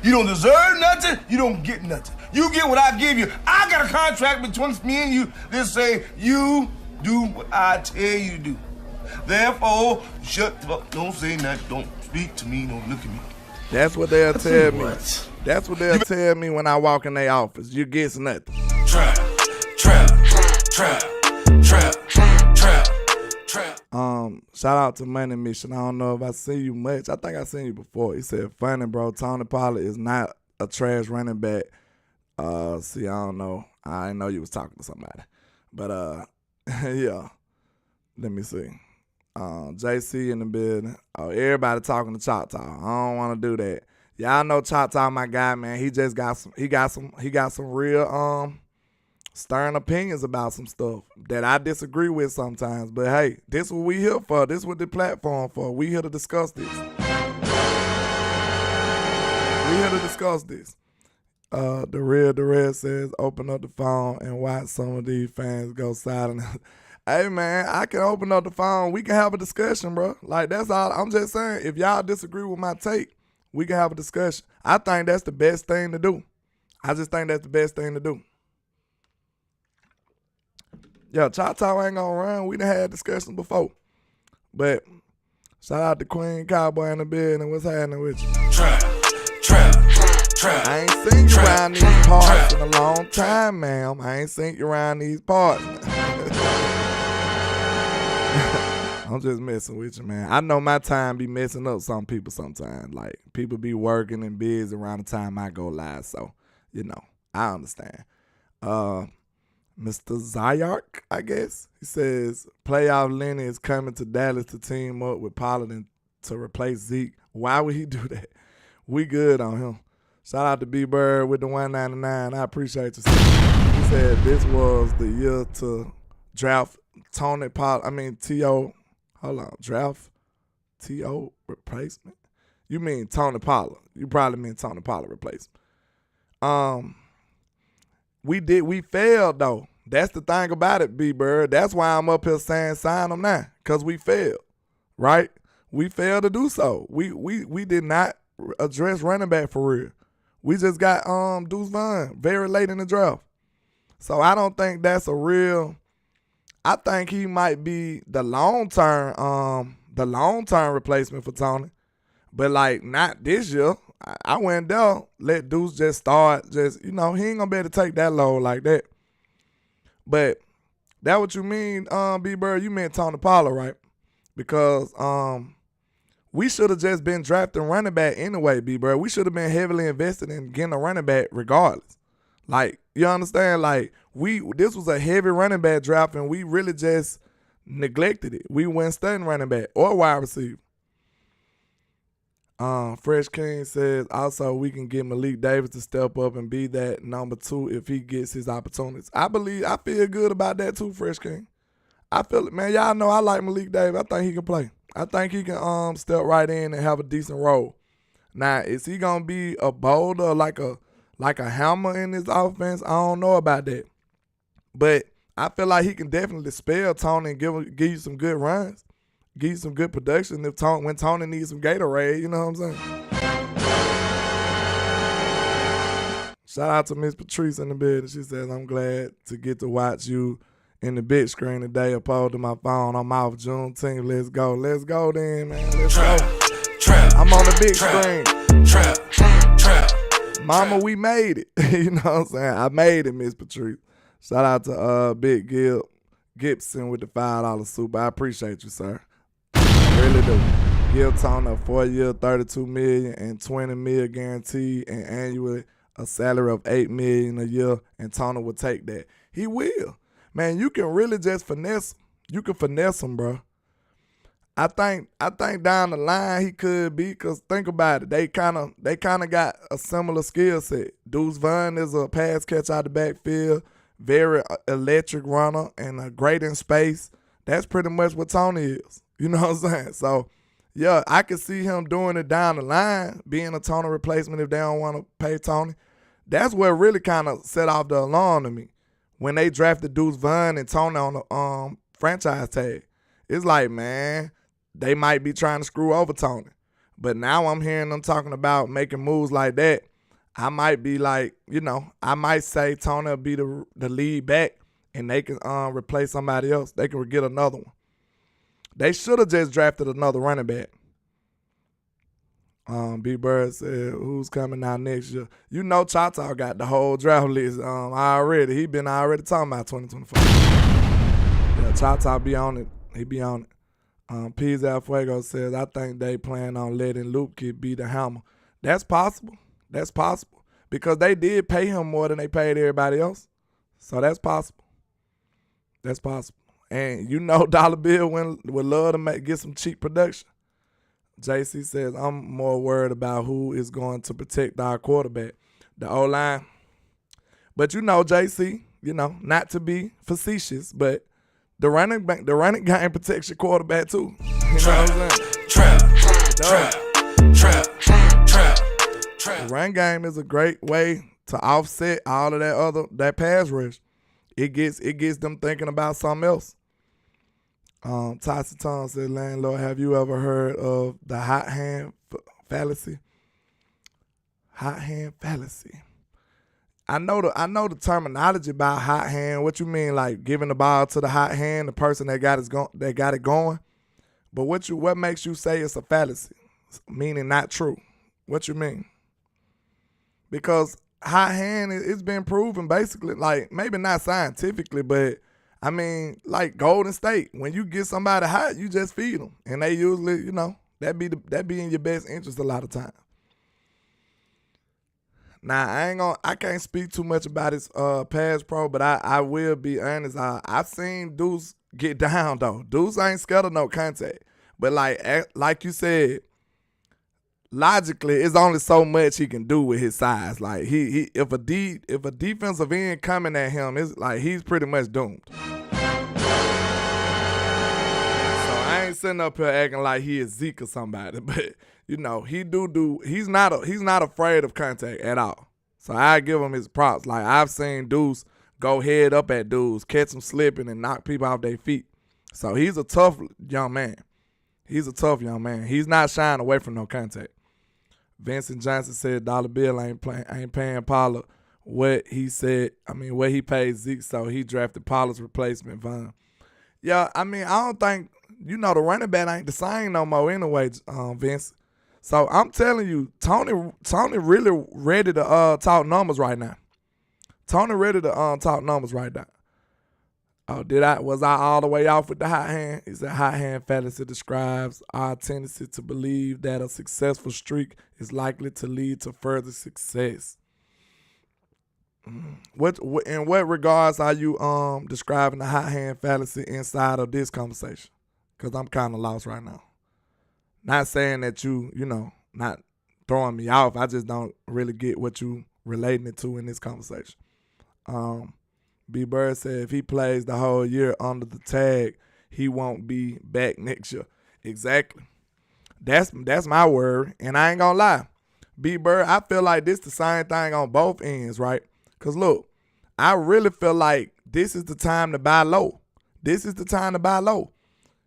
You don't deserve nothing. You don't get nothing. You get what I give you. I got a contract between me and you that say you do what I tell you to do. Therefore, shut the fuck. Don't say nothing. Don't speak to me. Don't look at me. That's what they'll tell me. That's what they'll tell me when I walk in their office. You get nothing. Trap. Shout out to Money Mission. I don't know if I seen you much. I think I seen you before. He said, funny, bro. Tony Pollard is not a trash running back. See, I don't know. I didn't know you was talking to somebody. But, yeah. Let me see. JC in the building. Oh, everybody talking to Choctaw. I don't want to do that. Y'all know Choctaw, my guy, man. He just got some real stern opinions about some stuff that I disagree with sometimes. But hey, this is what we here for. This is what the platform for. We here to discuss this. The Red says, open up the phone and watch some of these fans go silent. Hey, man, I can open up the phone. We can have a discussion, bro. Like, that's all. I'm just saying, if y'all disagree with my take, we can have a discussion. I think that's the best thing to do. I just think that's the best thing to do. Yeah, Choctaw ain't gonna run. We done had discussions before. But shout out to Queen Cowboy in the building. What's happening with you? Trap. I ain't seen you around these parts in a long time, ma'am. I ain't seen you around these parts. I'm just messing with you, man. I know my time be messing up some people sometimes. Like, people be working and busy around the time I go live. So, I understand. Mr. Zyark, I guess. He says, playoff Lenny is coming to Dallas to team up with Pollard and to replace Zeke. Why would he do that? We good on him. Shout out to B-Bird with the 199. I appreciate you. He said this was the year to draft Tony Pollard. T.O. Hold on. Draft T.O. replacement? You mean Tony Pollard. You probably mean Tony Pollard replacement. We failed, though. That's the thing about it, B-Bird. That's why I'm up here saying sign him now, because we failed, right? We failed to do so. We did not address running back for real. We just got Deuce Vaughn very late in the draft. So I don't think that's a real – I think he might be the long-term replacement for Tony. But, not this year. I went there, let Deuce just start. He ain't going to be able to take that load like that. But that what you mean, B-Bird? You meant Tony Pollard, right? Because we should have just been drafting running back anyway, B-Bird. We should have been heavily invested in getting a running back regardless. You understand? This was a heavy running back draft, and we really just neglected it. We went studying running back or wide receiver. Fresh King says, also, we can get Malik Davis to step up and be that number 2 if he gets his opportunities. I feel good about that too, Fresh King. I feel it, man. Y'all know I like Malik Davis. I think he can play. I think he can step right in and have a decent role. Now, is he gonna be a boulder like a hammer in his offense? I don't know about that. But I feel like he can definitely spell Tony and give you some good runs, give you some good production when Tony needs some Gatorade, you know what I'm saying? Shout out to Miss Patrice in the building. She says, I'm glad to get to watch you in the big screen today opposed to my phone. I'm off Juneteenth. Let's go. Let's go then, man. Let's go. I'm on the big screen. Mama, we made it. You know what I'm saying? I made it, Miss Patrice. Shout out to Big Gibson with the $5 super. I appreciate you, sir. I really do. Give Tony a 4-year, $32 million and $20 million guaranteed, and annually a salary of $8 million a year, and Tony will take that. He will. Man, you can really just finesse him. You can finesse him, bro. I think down the line he could be, because think about it. They kind of got a similar skill set. Deuce Vaughn is a pass catch out the backfield, very electric runner, and great in space. That's pretty much what Tony is. You know what I'm saying? So, yeah, I could see him doing it down the line, being a Tony replacement if they don't want to pay Tony. That's what really kind of set off the alarm to me. When they drafted Deuce Vaughn and Tony on the franchise tag, it's like, man, they might be trying to screw over Tony. But now I'm hearing them talking about making moves like that. I might be like, I might say Tony will be the lead back and they can replace somebody else. They can get another one. They should have just drafted another running back. B Bird said, who's coming out next year? Chata got the whole draft list already. He been already talking about 2024. Yeah, Chata be on it. He be on it. P's Al Fuego says, I think they plan on letting Luke be the hammer. That's possible. That's possible. Because they did pay him more than they paid everybody else. So that's possible. That's possible. And Dollar Bill would love to get some cheap production. JC says, I'm more worried about who is going to protect our quarterback, the O-line. But JC, not to be facetious, but the running game protects your quarterback too. You know what I'm saying? Trap. The run game is a great way to offset all of that pass rush. It gets them thinking about something else. Tyson Tom said, landlord, have you ever heard of the hot hand fallacy? Hot hand fallacy. I know the terminology about hot hand. What you mean, like giving the ball to the hot hand, the person that got it going? But what makes you say it's a fallacy? Meaning not true. What you mean? Because hot hand, it's been proven basically, like maybe not scientifically, but I mean, like Golden State, when you get somebody hot, you just feed them, and they usually, that be in your best interest a lot of times. Now I can't speak too much about his pass pro, but I will be honest. I've seen Deuce get down though. Deuce ain't scared of no contact, but like you said, logically, it's only so much he can do with his size. Like if a defensive end coming at him, it's like he's pretty much doomed. So I ain't sitting up here acting like he is Zeke or somebody, but he's not afraid of contact at all. So I give him his props. Like I've seen Deuce go head up at dudes, catch them slipping, and knock people off their feet. So he's a tough young man. He's not shying away from no contact. Vincent Johnson said Dollar Bill ain't paying Pollard what he paid Zeke, so he drafted Pollard's replacement, Vaughn. Yeah, I don't think, the running back ain't the same no more anyway, Vince. So I'm telling you, Tony really ready to talk numbers right now. Oh, was I all the way off with the hot hand? He said hot hand fallacy describes our tendency to believe that a successful streak is likely to lead to further success. In what regards are you describing the hot hand fallacy inside of this conversation? Because I'm kind of lost right now. Not saying that you not throwing me off. I just don't really get what you relating it to in this conversation. B. Bird said if he plays the whole year under the tag, he won't be back next year. Exactly. That's my word, and I ain't gonna lie. B-Bird, I feel like this the same thing on both ends, right? Because, look, I really feel like this is the time to buy low. This is the time to buy low.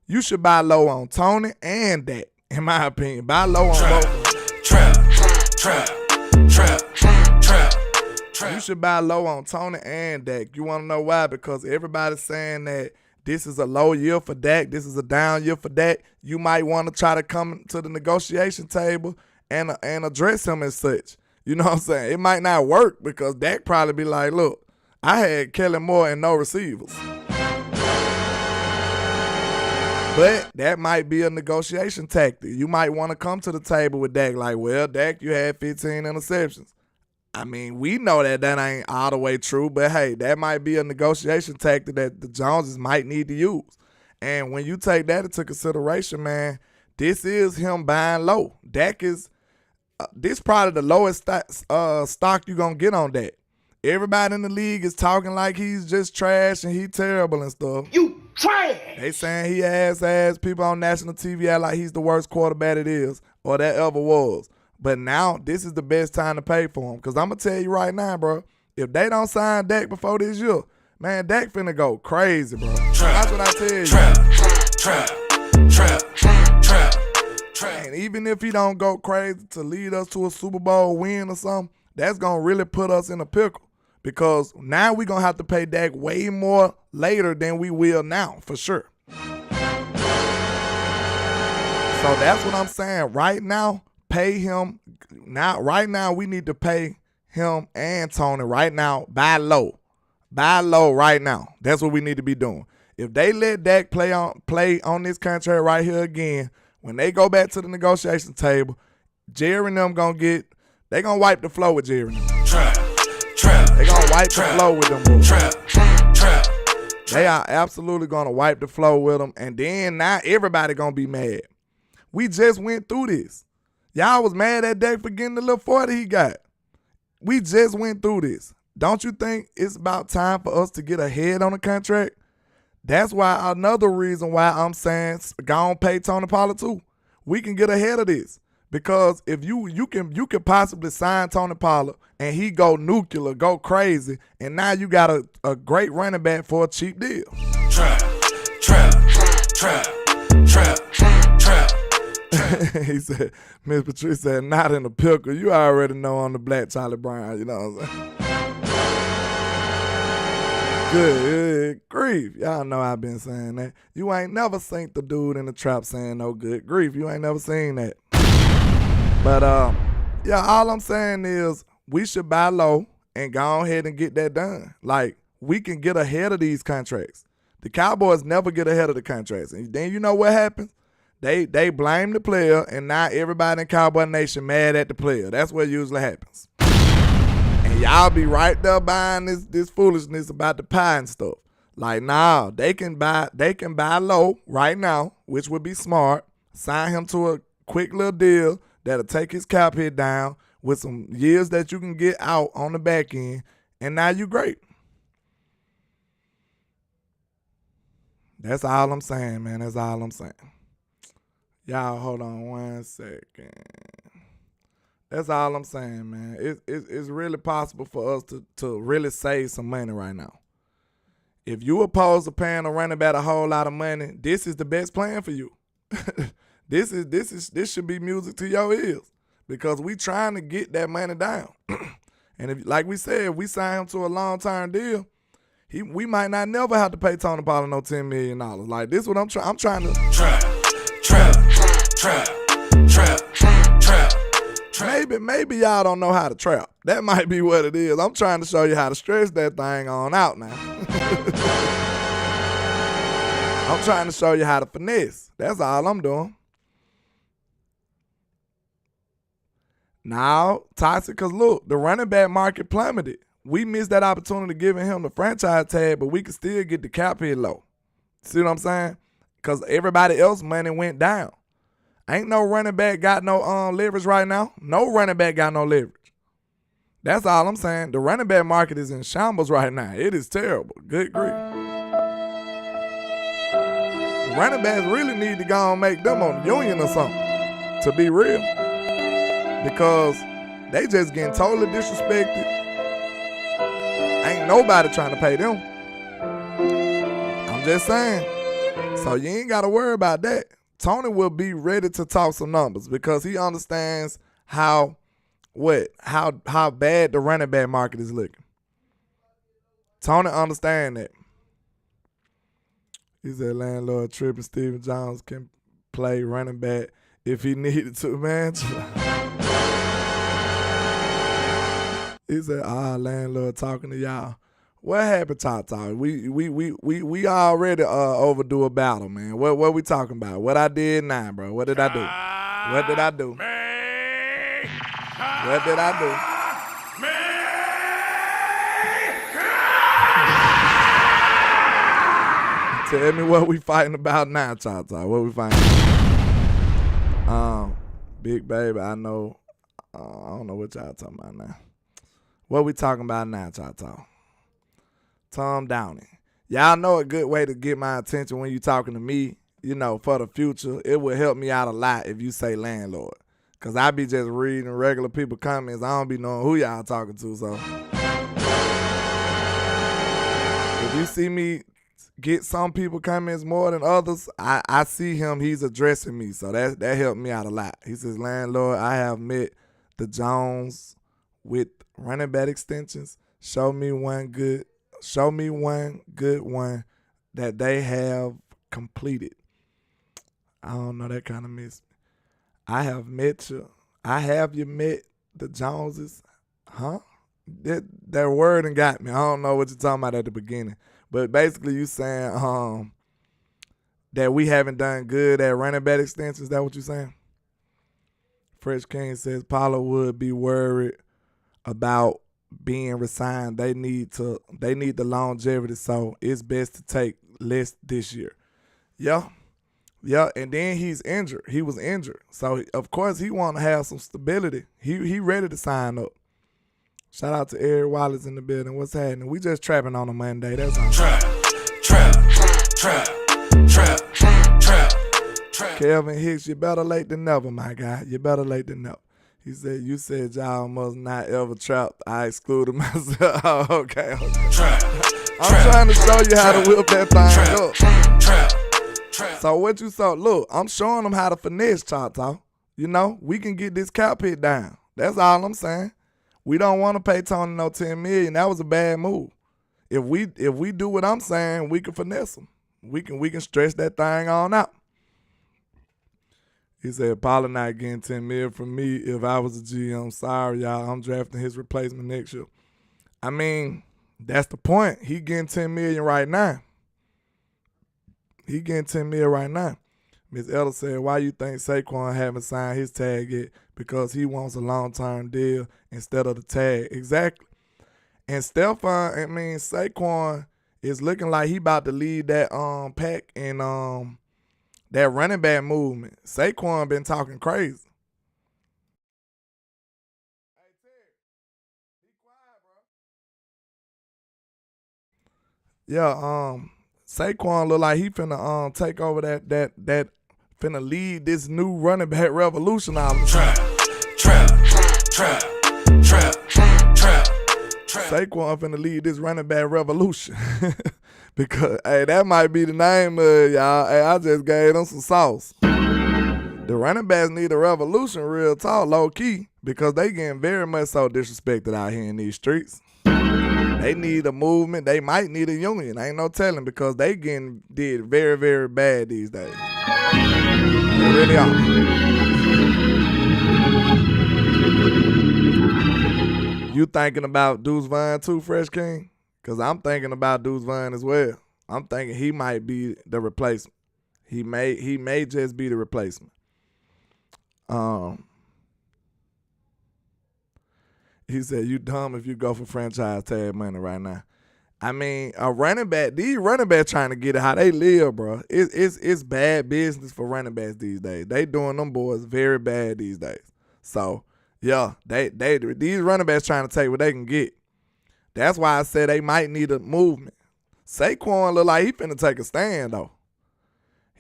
You should buy low on Tony and Dak, in my opinion. Buy low on both. Trap. You should buy low on Tony and Dak. You want to know why? Because everybody's saying that this is a low year for Dak. This is a down year for Dak. You might want to try to come to the negotiation table and address him as such. You know what I'm saying? It might not work because Dak probably be like, look, I had Kellen Moore and no receivers. But that might be a negotiation tactic. You might want to come to the table with Dak like, well, Dak, you had 15 interceptions. I mean, we know that ain't all the way true, but hey, that might be a negotiation tactic that the Joneses might need to use. And when you take that into consideration, man, this is him buying low. Dak is, this probably the lowest stock you're going to get on Dak. Everybody in the league is talking like he's just trash and he terrible and stuff. You trash! They saying he ass people on national TV act like he's the worst quarterback it is or that ever was. But now, this is the best time to pay for him. Because I'm going to tell you right now, bro, if they don't sign Dak before this year, man, Dak finna go crazy, bro. That's what I tell you. Trap. And even if he don't go crazy to lead us to a Super Bowl win or something, that's going to really put us in a pickle. Because now we're going to have to pay Dak way more later than we will now, for sure. So that's what I'm saying. Right now, pay him. Right now, we need to pay him and Tony right now. Buy low. Buy low right now. That's what we need to be doing. If they let Dak play on this contract right here again, when they go back to the negotiation table, Jerry and them they gonna wipe the floor with Jerry and them. They gonna wipe the floor with them boys. They are absolutely gonna wipe the floor with them, and then now everybody gonna be mad. We just went through this. Y'all was mad at Dak for getting the little 40 he got. We just went through this. Don't you think it's about time for us to get ahead on the contract? That's why another reason why I'm saying go on pay Tony Pollard too. We can get ahead of this. Because if you can possibly sign Tony Pollard and he go nuclear, go crazy, and now you got a great running back for a cheap deal. Trap. He said, Miss Patrice said, not in a pickle. You already know on the black Charlie Brown, you know what I'm saying? Good grief. Y'all know I've been saying that. You ain't never seen the dude in the trap saying no good grief. You ain't never seen that. But, yeah, all I'm saying is we should buy low and go ahead and get that done. Like, we can get ahead of these contracts. The Cowboys never get ahead of the contracts. And then you know what happens? They blame the player, and now everybody in Cowboy Nation mad at the player. That's what usually happens. And y'all be right there buying this foolishness about the pie and stuff. Like, nah, they can buy low right now, which would be smart. Sign him to a quick little deal that'll take his cap hit down with some years that you can get out on the back end, and now you great. That's all I'm saying, man. That's all I'm saying. Y'all, hold on 1 second. That's all I'm saying, man. It's really possible for us to really save some money right now. If you opposed to paying a running back a whole lot of money, this is the best plan for you. This should be music to your ears because we trying to get that money down. And if, like we said, if we sign him to a long-term deal, we might not never have to pay Tony Pollard no $10 million. Like, this is what I'm trying to... Trap. Maybe y'all don't know how to trap. That might be what it is. I'm trying to show you how to stretch that thing on out now. I'm trying to show you how to finesse. That's all I'm doing. Now, toxic, because look, the running back market plummeted. We missed that opportunity giving him the franchise tag, but we could still get the cap hit low. See what I'm saying? Because everybody else money went down. Ain't no running back got no leverage right now. No running back got no leverage. That's all I'm saying. The running back market is in shambles right now. It is terrible. Good grief. The running backs really need to go and make them on the union or something, to be real. Because They just getting totally disrespected. Ain't nobody trying to pay them. I'm just saying. So you ain't got to worry about that. Tony will be ready to talk some numbers because he understands how bad the running back market is looking. Tony understand that. He said landlord tripping. Stephen Jones can play running back if he needed to, man. He said, landlord talking to y'all. What happened, Tata? We already overdue a battle, man. What we talking about? What I did now, bro? What did I do? What did I do? What did I do? Tell me what we fighting about now, Tata. What we fighting about? Big baby, I know. I don't know what y'all talking about now. What we talking about now, Tata? Tom Downey. Y'all know a good way to get my attention when you talking to me, for the future. It would help me out a lot if you say landlord. Because I be just reading regular people comments. I don't be knowing who y'all talking to. So if you see me get some people comments more than others, I see him. He's addressing me. So that helped me out a lot. He says, landlord, I have met the Jones with running back extensions. Show me one good one that they have completed. I don't know, that kind of miss. I have you met the Joneses? Huh? That word and got me. I don't know what you're talking about at the beginning. But basically you saying that we haven't done good at running back extensions. Is that what you're saying? Fresh King says Pollard would be worried about being resigned. They need the longevity, so it's best to take less this year. Yeah, and then he's injured. He was injured. So, of course, he want to have some stability. He ready to sign up. Shout out to Eric Wallace in the building. What's happening? We just trapping on a Monday. That's all. Trap. Kelvin Hicks, you better late than never, my guy. You better late than never. He said, you said y'all must not ever trap. I excluded myself. Oh, okay. I'm trying to show you how to whip that thing up. So what you saw, look, I'm showing them how to finesse, Chata. We can get this cap hit down. That's all I'm saying. We don't want to pay Tony no $10 million. That was a bad move. If we do what I'm saying, we can finesse them. We can stretch that thing on out. He said, Pollard not getting $10 million from me. If I was a GM, sorry, y'all. I'm drafting his replacement next year. I mean, that's the point. He getting $10 million right now. Ms. Ella said, why you think Saquon haven't signed his tag yet? Because he wants a long-term deal instead of the tag. Exactly. And Saquon is looking like he about to lead that pack in that running back movement. Saquon been talking crazy. Hey, Ted, be quiet, bro. Yeah, Saquon look like he finna take over that finna lead this new running back revolution out of the trap. Saquon finna lead this running back revolution. Because, hey, that might be the name of y'all. Hey, I just gave them some sauce. The running backs need a revolution real talk, low-key, because they getting very much so disrespected out here in these streets. They need a movement. They might need a union. Ain't no telling, because they did very, very bad these days. They really are. You thinking about Deuce Vaughn too, Fresh King? Because I'm thinking about Deuce Vaughn as well. I'm thinking he might be the replacement. He may just be the replacement. He said, you dumb if you go for franchise tag money right now. I mean, these running backs trying to get it how they live, bro. It's bad business for running backs these days. They doing them boys very bad these days. So, yeah, these running backs trying to take what they can get. That's why I said they might need a movement. Saquon look like he finna take a stand, though.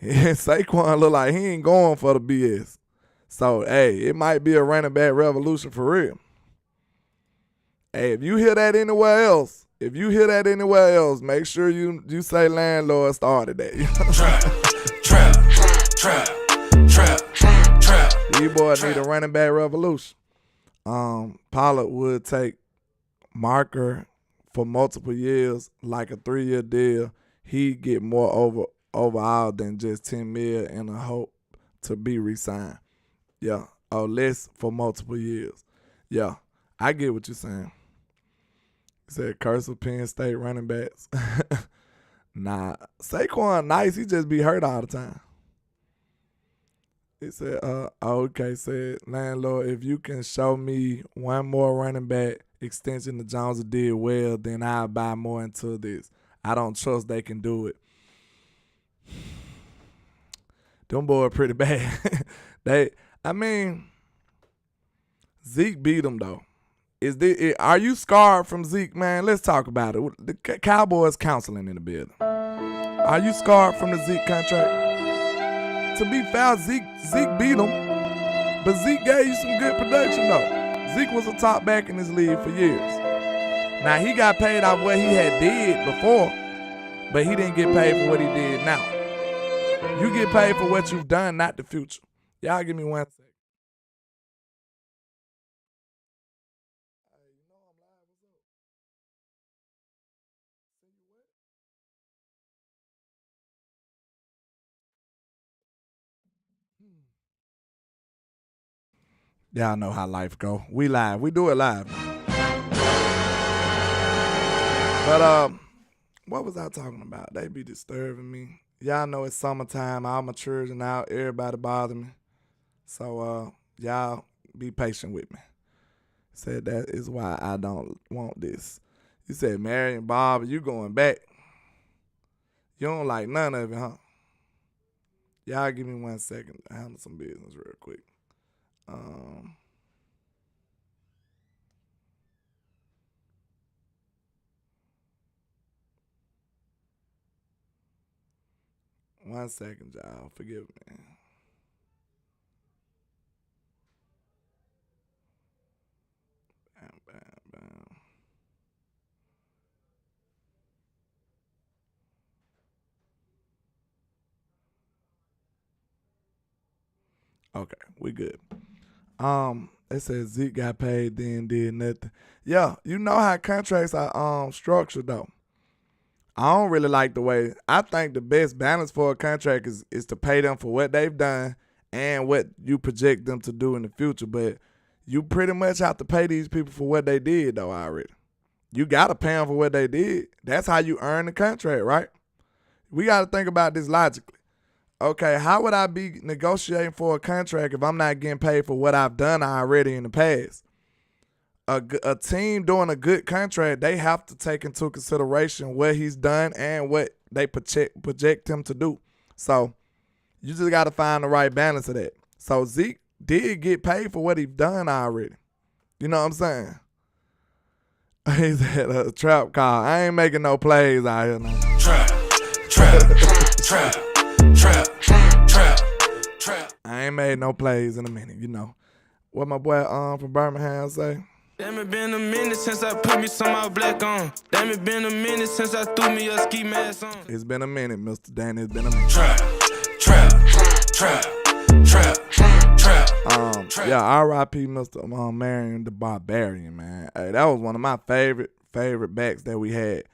Saquon look like he ain't going for the BS. So, hey, it might be a running back revolution for real. Hey, if you hear that anywhere else, make sure you say landlord started that. Trap. These boys need a running back revolution. Pollard would take Marker for multiple years, like a 3-year deal. He'd get more overall than just $10 million and a hope to be re-signed. Yeah. Or less for multiple years. Yeah. I get what you're saying. He said curse of Penn State running backs. Nah. Saquon nice. He just be hurt all the time. He said, okay, said landlord, if you can show me one more running back extension that Jones did well, then I'll buy more into this. I don't trust they can do it. Them boys pretty bad. Zeke beat them though. Are you scarred from Zeke, man? Let's talk about it. The Cowboys counseling in the building. Are you scarred from the Zeke contract? To be fair, Zeke beat him, but Zeke gave you some good production though. Zeke was a top back in this league for years. Now he got paid off what he had did before, but he didn't get paid for what he did now. You get paid for what you've done, not the future. Y'all give me 1 second. Y'all know how life go. We live. We do it live. But what was I talking about? They be disturbing me. Y'all know it's summertime. All my children out. Everybody bother me. So y'all be patient with me. Said that is why I don't want this. You said Mary and Bob, you going back. You don't like none of it, huh? Y'all give me 1 second to handle some business real quick. 1 second, y'all. Forgive me. Bam. Okay, we good. It says Zeke got paid, then did nothing. Yeah, you know how contracts are structured though. I don't really like the way. I think the best balance for a contract is to pay them for what they've done and what you project them to do in the future. But you pretty much have to pay these people for what they did though already. You got to pay them for what they did. That's how you earn the contract, right? We got to think about this logically. Okay, how would I be negotiating for a contract if I'm not getting paid for what I've done already in the past? A team doing a good contract, they have to take into consideration what he's done and what they project him to do. So you just got to find the right balance of that. So Zeke did get paid for what he's done already. You know what I'm saying? He said a trap call. I ain't making no plays out here now. Trap. I ain't made no plays in a minute, you know. What my boy from Birmingham say? Damn, it been a minute since I put me some out black on. Damn, it been a minute since I threw me a ski mask on. It's been a minute, Mr. Danny. It's been a minute. Trap. Yeah, R.I.P. Mr. Marion the Barbarian, man. Hey, that was one of my favorite backs that we had.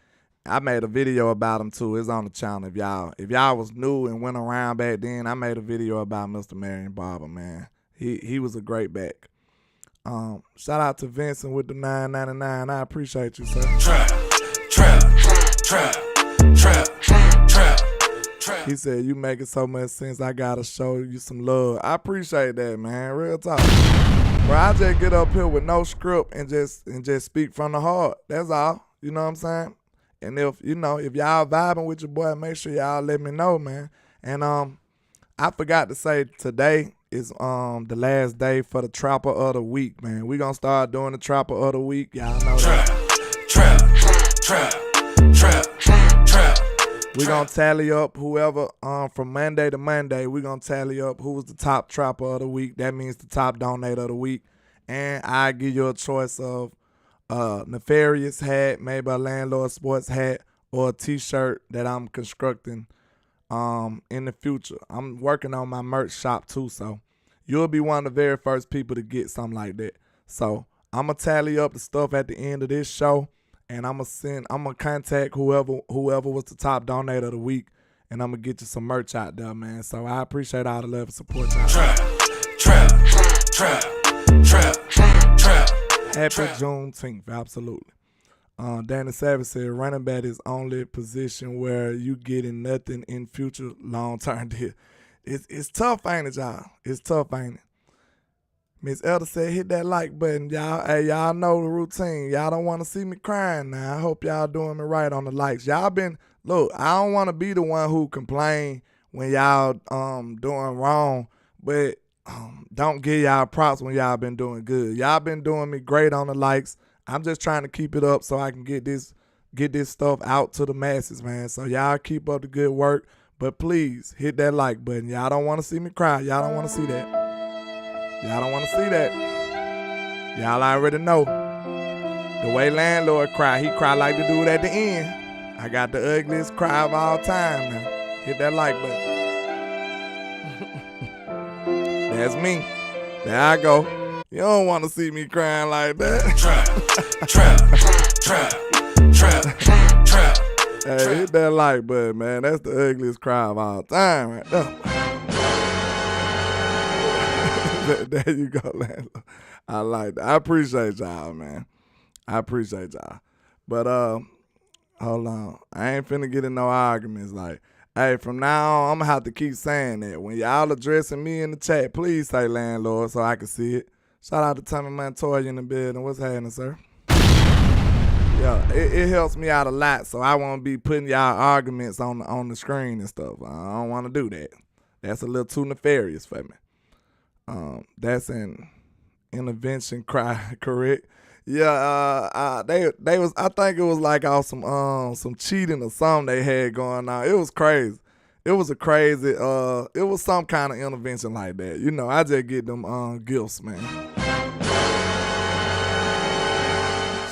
I made a video about him too. It's on the channel. If y'all was new and went around back then, I made a video about Mr. Marion Barber, man. He was a great back. Shout out to Vincent with the $9.99. I appreciate you, sir. Trap. He said, you making so much sense, I gotta show you some love. I appreciate that, man. Real talk. Bro, I just get up here with no script and just speak from the heart. That's all. You know what I'm saying? And if y'all vibing with your boy, make sure y'all let me know, man. And I forgot to say today is the last day for the Trapper of the Week, man. We gonna start doing the Trapper of the Week. Y'all know that. We gonna tally up whoever from Monday to Monday. We gonna tally up who was the top Trapper of the Week. That means the top donator of the week. And I give you a choice of nefarious hat, maybe a landlord sports hat, or a t-shirt that I'm constructing in the future. I'm working on my merch shop too, so you'll be one of the very first people to get something like that. So I'm gonna tally up the stuff at the end of this show, and I'm gonna contact whoever was the top donator of the week, and I'm gonna get you some merch out there, man. So I appreciate all the love and support, y'all. Trap. Happy Juneteenth, absolutely. Danny Savage said running back is only position where you getting nothing in future long-term deal. It's tough, ain't it, y'all? It's tough, ain't it? Miss Elder said hit that like button, y'all. Hey, y'all know the routine. Y'all don't want to see me crying now. I hope y'all doing me right on the likes. Look, I don't want to be the one who complain when y'all doing wrong, but don't give y'all props when y'all been doing good. Y'all been doing me great on the likes. I'm just trying to keep it up so I can get this stuff out to the masses, man. So y'all keep up the good work, but please hit that like button. Y'all don't want to see me cry. Y'all don't want to see that. Y'all don't want to see that. Y'all already know. The way landlord cry, he cry like the dude at the end. I got the ugliest cry of all time now. Hit that like button. That's me. There I go. You don't want to see me crying like that. Trap. Hey, hit that like button, man. That's the ugliest cry of all time right there. There you go, landlord. I like that. I appreciate y'all, man. I appreciate y'all. But hold on. I ain't finna get in no arguments. Like, hey, from now on, I'm gonna have to keep saying that. When y'all addressing me in the chat, please say landlord so I can see it. Shout out to Tommy Montoya in the building. What's happening, sir? Yeah, it helps me out a lot, so I won't be putting y'all arguments on the screen and stuff. I don't want to do that. That's a little too nefarious for me. That's an intervention cry, correct? Yeah, they was. I think it was like off some cheating or something they had going on. It was crazy. It was a crazy. It was some kind of intervention like that. You know, I just get them gifts, man.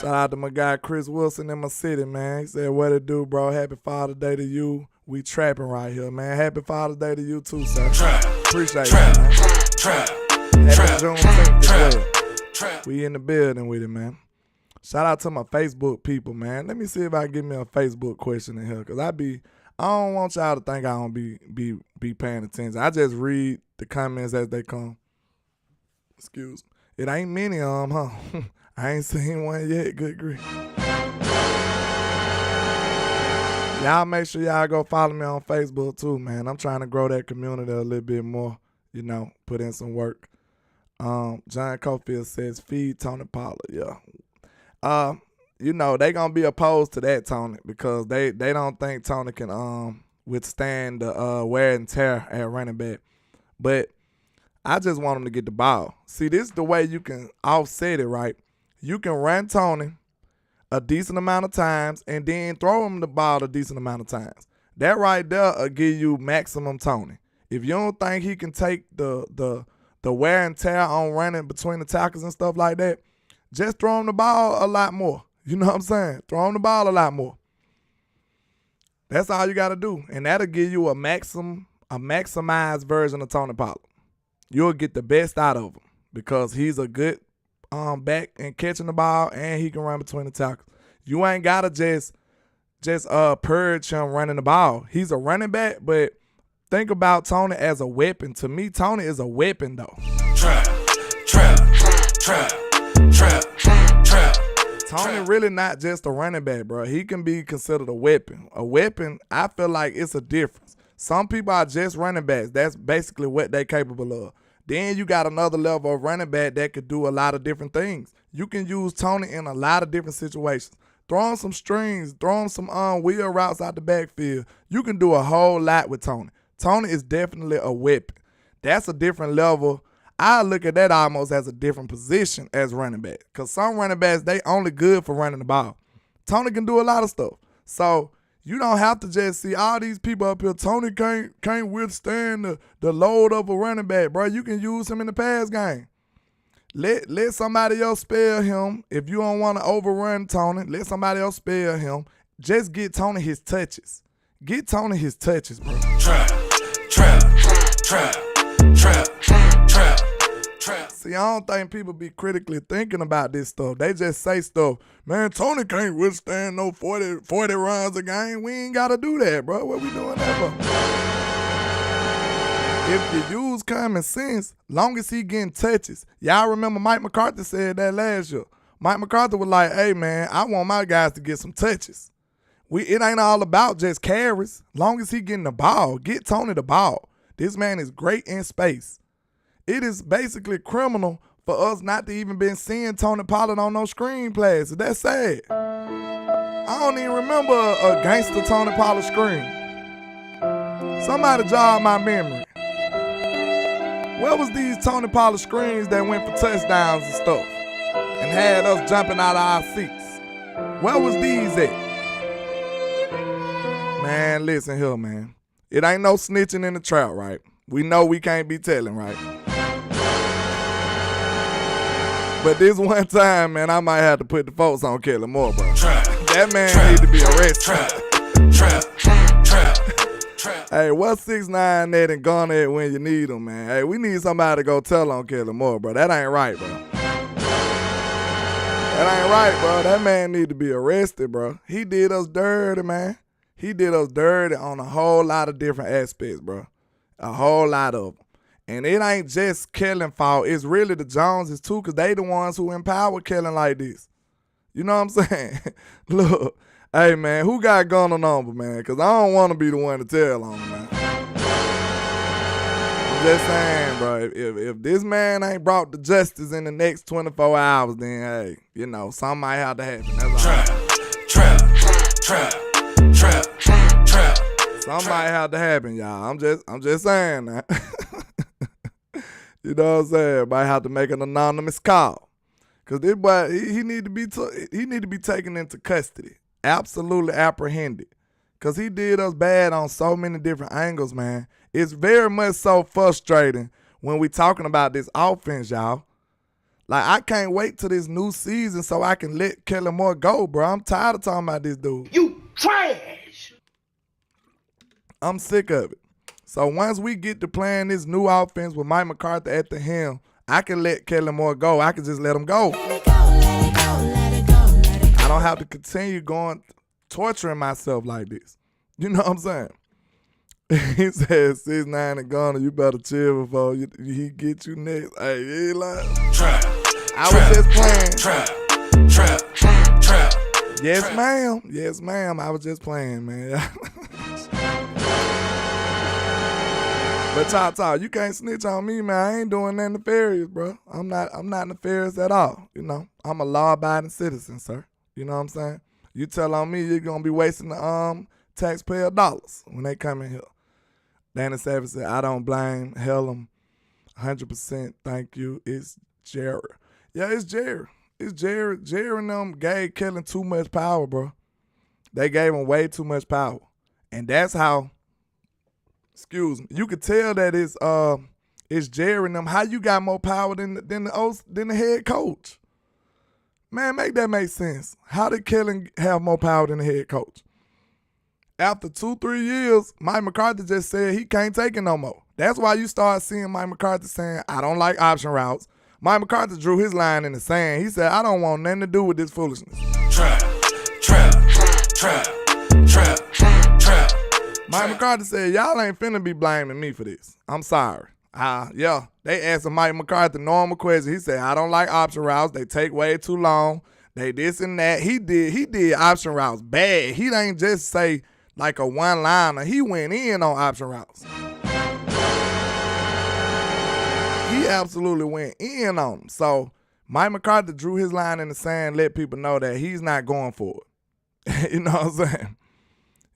Shout out to my guy Chris Wilson in my city, man. He said, "What it do, bro? Happy Father's Day to you. We trapping right here, man. Happy Father's Day to you too, sir. Appreciate you, man. Happy Juneteenth as well. We in the building with it, man. Shout out to my Facebook people, man. Let me see if I can get me a Facebook question in here, cause I don't want y'all to think I don't be paying attention. I just read the comments as they come. Excuse me. It ain't many of them, huh? I ain't seen one yet. Good grief. Y'all make sure y'all go follow me on Facebook too, man. I'm trying to grow that community a little bit more, you know, put in some work. John Cofield says, feed Tony Pollard. Yeah. You know, they going to be opposed to that, Tony, because they don't think Tony can withstand the wear and tear at running back. But I just want him to get the ball. See, this is the way you can offset it, right? You can run Tony a decent amount of times and then throw him the ball a decent amount of times. That right there will give you maximum Tony. If you don't think he can take the wear and tear on running between the tackles and stuff like that, just throw him the ball a lot more. You know what I'm saying? Throw him the ball a lot more. That's all you got to do. And that'll give you a maximized version of Tony Pollard. You'll get the best out of him because he's a good back and catching the ball, and he can run between the tackles. You ain't got to just purge him running the ball. He's a running back, but think about Tony as a weapon. To me, Tony is a weapon, though. Trap. Tony really not just a running back, bro. He can be considered a weapon. A weapon, I feel like it's a difference. Some people are just running backs. That's basically what they're capable of. Then you got another level of running back that could do a lot of different things. You can use Tony in a lot of different situations. Throw him some strings, throw him some wheel routes out the backfield. You can do a whole lot with Tony. Tony is definitely a weapon. That's a different level. I look at that almost as a different position as running back. Because some running backs, they only good for running the ball. Tony can do a lot of stuff. So you don't have to just see all these people up here. Tony can't withstand the load of a running back, bro. You can use him in the pass game. Let somebody else spell him. If you don't want to overrun Tony, let somebody else spell him. Just get Tony his touches. Get Tony his touches, bro. Trap, trap, trap, trap, trap, trap. See, I don't think people be critically thinking about this stuff. They just say stuff. Man, Tony can't withstand no 40 runs a game. We ain't got to do that, bro. What we doing that for? If you use common sense, long as he getting touches. Y'all remember Mike McCarthy said that last year. Mike McCarthy was like, hey, man, I want my guys to get some touches. It ain't all about just carries. Long as he getting the ball, get Tony the ball. This man is great in space. It is basically criminal for us not to even been seeing Tony Pollard on those screen plays. That's sad. I don't even remember a gangster Tony Pollard screen. Somebody jog my memory. Where was these Tony Pollard screens that went for touchdowns and stuff and had us jumping out of our seats? Where was these at? Man, listen here, man. It ain't no snitching in the trap, right? We know we can't be telling, right? But this one time, man, I might have to put the folks on Kelly Moore, bro. That man need to be arrested. Hey, what's 6'9" Ned and Garnett when you need them, man? Hey, we need somebody to go tell on Kelly Moore, bro. That ain't right, bro. That ain't right, bro. That man need to be arrested, bro. He did us dirty, man. He did us dirty on a whole lot of different aspects, bro. A whole lot of them. And it ain't just Kellen's fault. It's really the Joneses, too, because they the ones who empower Kellen like this. You know what I'm saying? Look, hey, man, who got gun or number, man? Because I don't want to be the one to tell on him, man. I'm just saying, bro, if this man ain't brought the justice in the next 24 hours, then, hey, you know, something might have to happen. That's all. Trap. Something might have to happen, y'all. I'm just saying that. You know what I'm saying? Might have to make an anonymous call. Cause this boy, he need to be taken into custody. Absolutely apprehended. Cause he did us bad on so many different angles, man. It's very much so frustrating when we talking about this offense, y'all. Like, I can't wait till this new season so I can let Kelly Moore go, bro. I'm tired of talking about this dude. You trash! I'm sick of it. So once we get to playing this new offense with Mike McCarthy at the helm, I can let Kelly Moore go. I can just let him go. I don't have to continue torturing myself like this. You know what I'm saying? He said 6'9" and Gunner, you better chill before he get you next. Hey, he like, I was just playing. Trap. Yes, ma'am. Yes, ma'am. I was just playing, man. But talk, you can't snitch on me, man. I ain't doing nothing nefarious, bro. I'm not nefarious at all. You know, I'm a law-abiding citizen, sir. You know what I'm saying? You tell on me, you're gonna be wasting the taxpayer dollars when they come in here. Danny Savage said, I don't blame Hellum 100%. Thank you. It's Jerry. Yeah, it's Jerry. It's Jerry. Jerry and them gave Kellen too much power, bro. They gave him way too much power. And that's how, excuse me, you could tell that it's Jerry and them. How you got more power than the head coach? Man, make that make sense. How did Kellen have more power than the head coach? After 2-3 years, Mike McCarthy just said he can't take it no more. That's why you start seeing Mike McCarthy saying, I don't like option routes. Mike McCarthy drew his line in the sand. He said, I don't want nothing to do with this foolishness. Trap. Mike McCarthy said, y'all ain't finna be blaming me for this. I'm sorry. Yeah, they asked Mike McCarthy normal question. He said, I don't like option routes. They take way too long. They this and that. He did option routes bad. He ain't just say like a one-liner. He went in on option routes. He absolutely went in on them. So Mike McCarthy drew his line in the sand, let people know that he's not going for it. You know what I'm saying?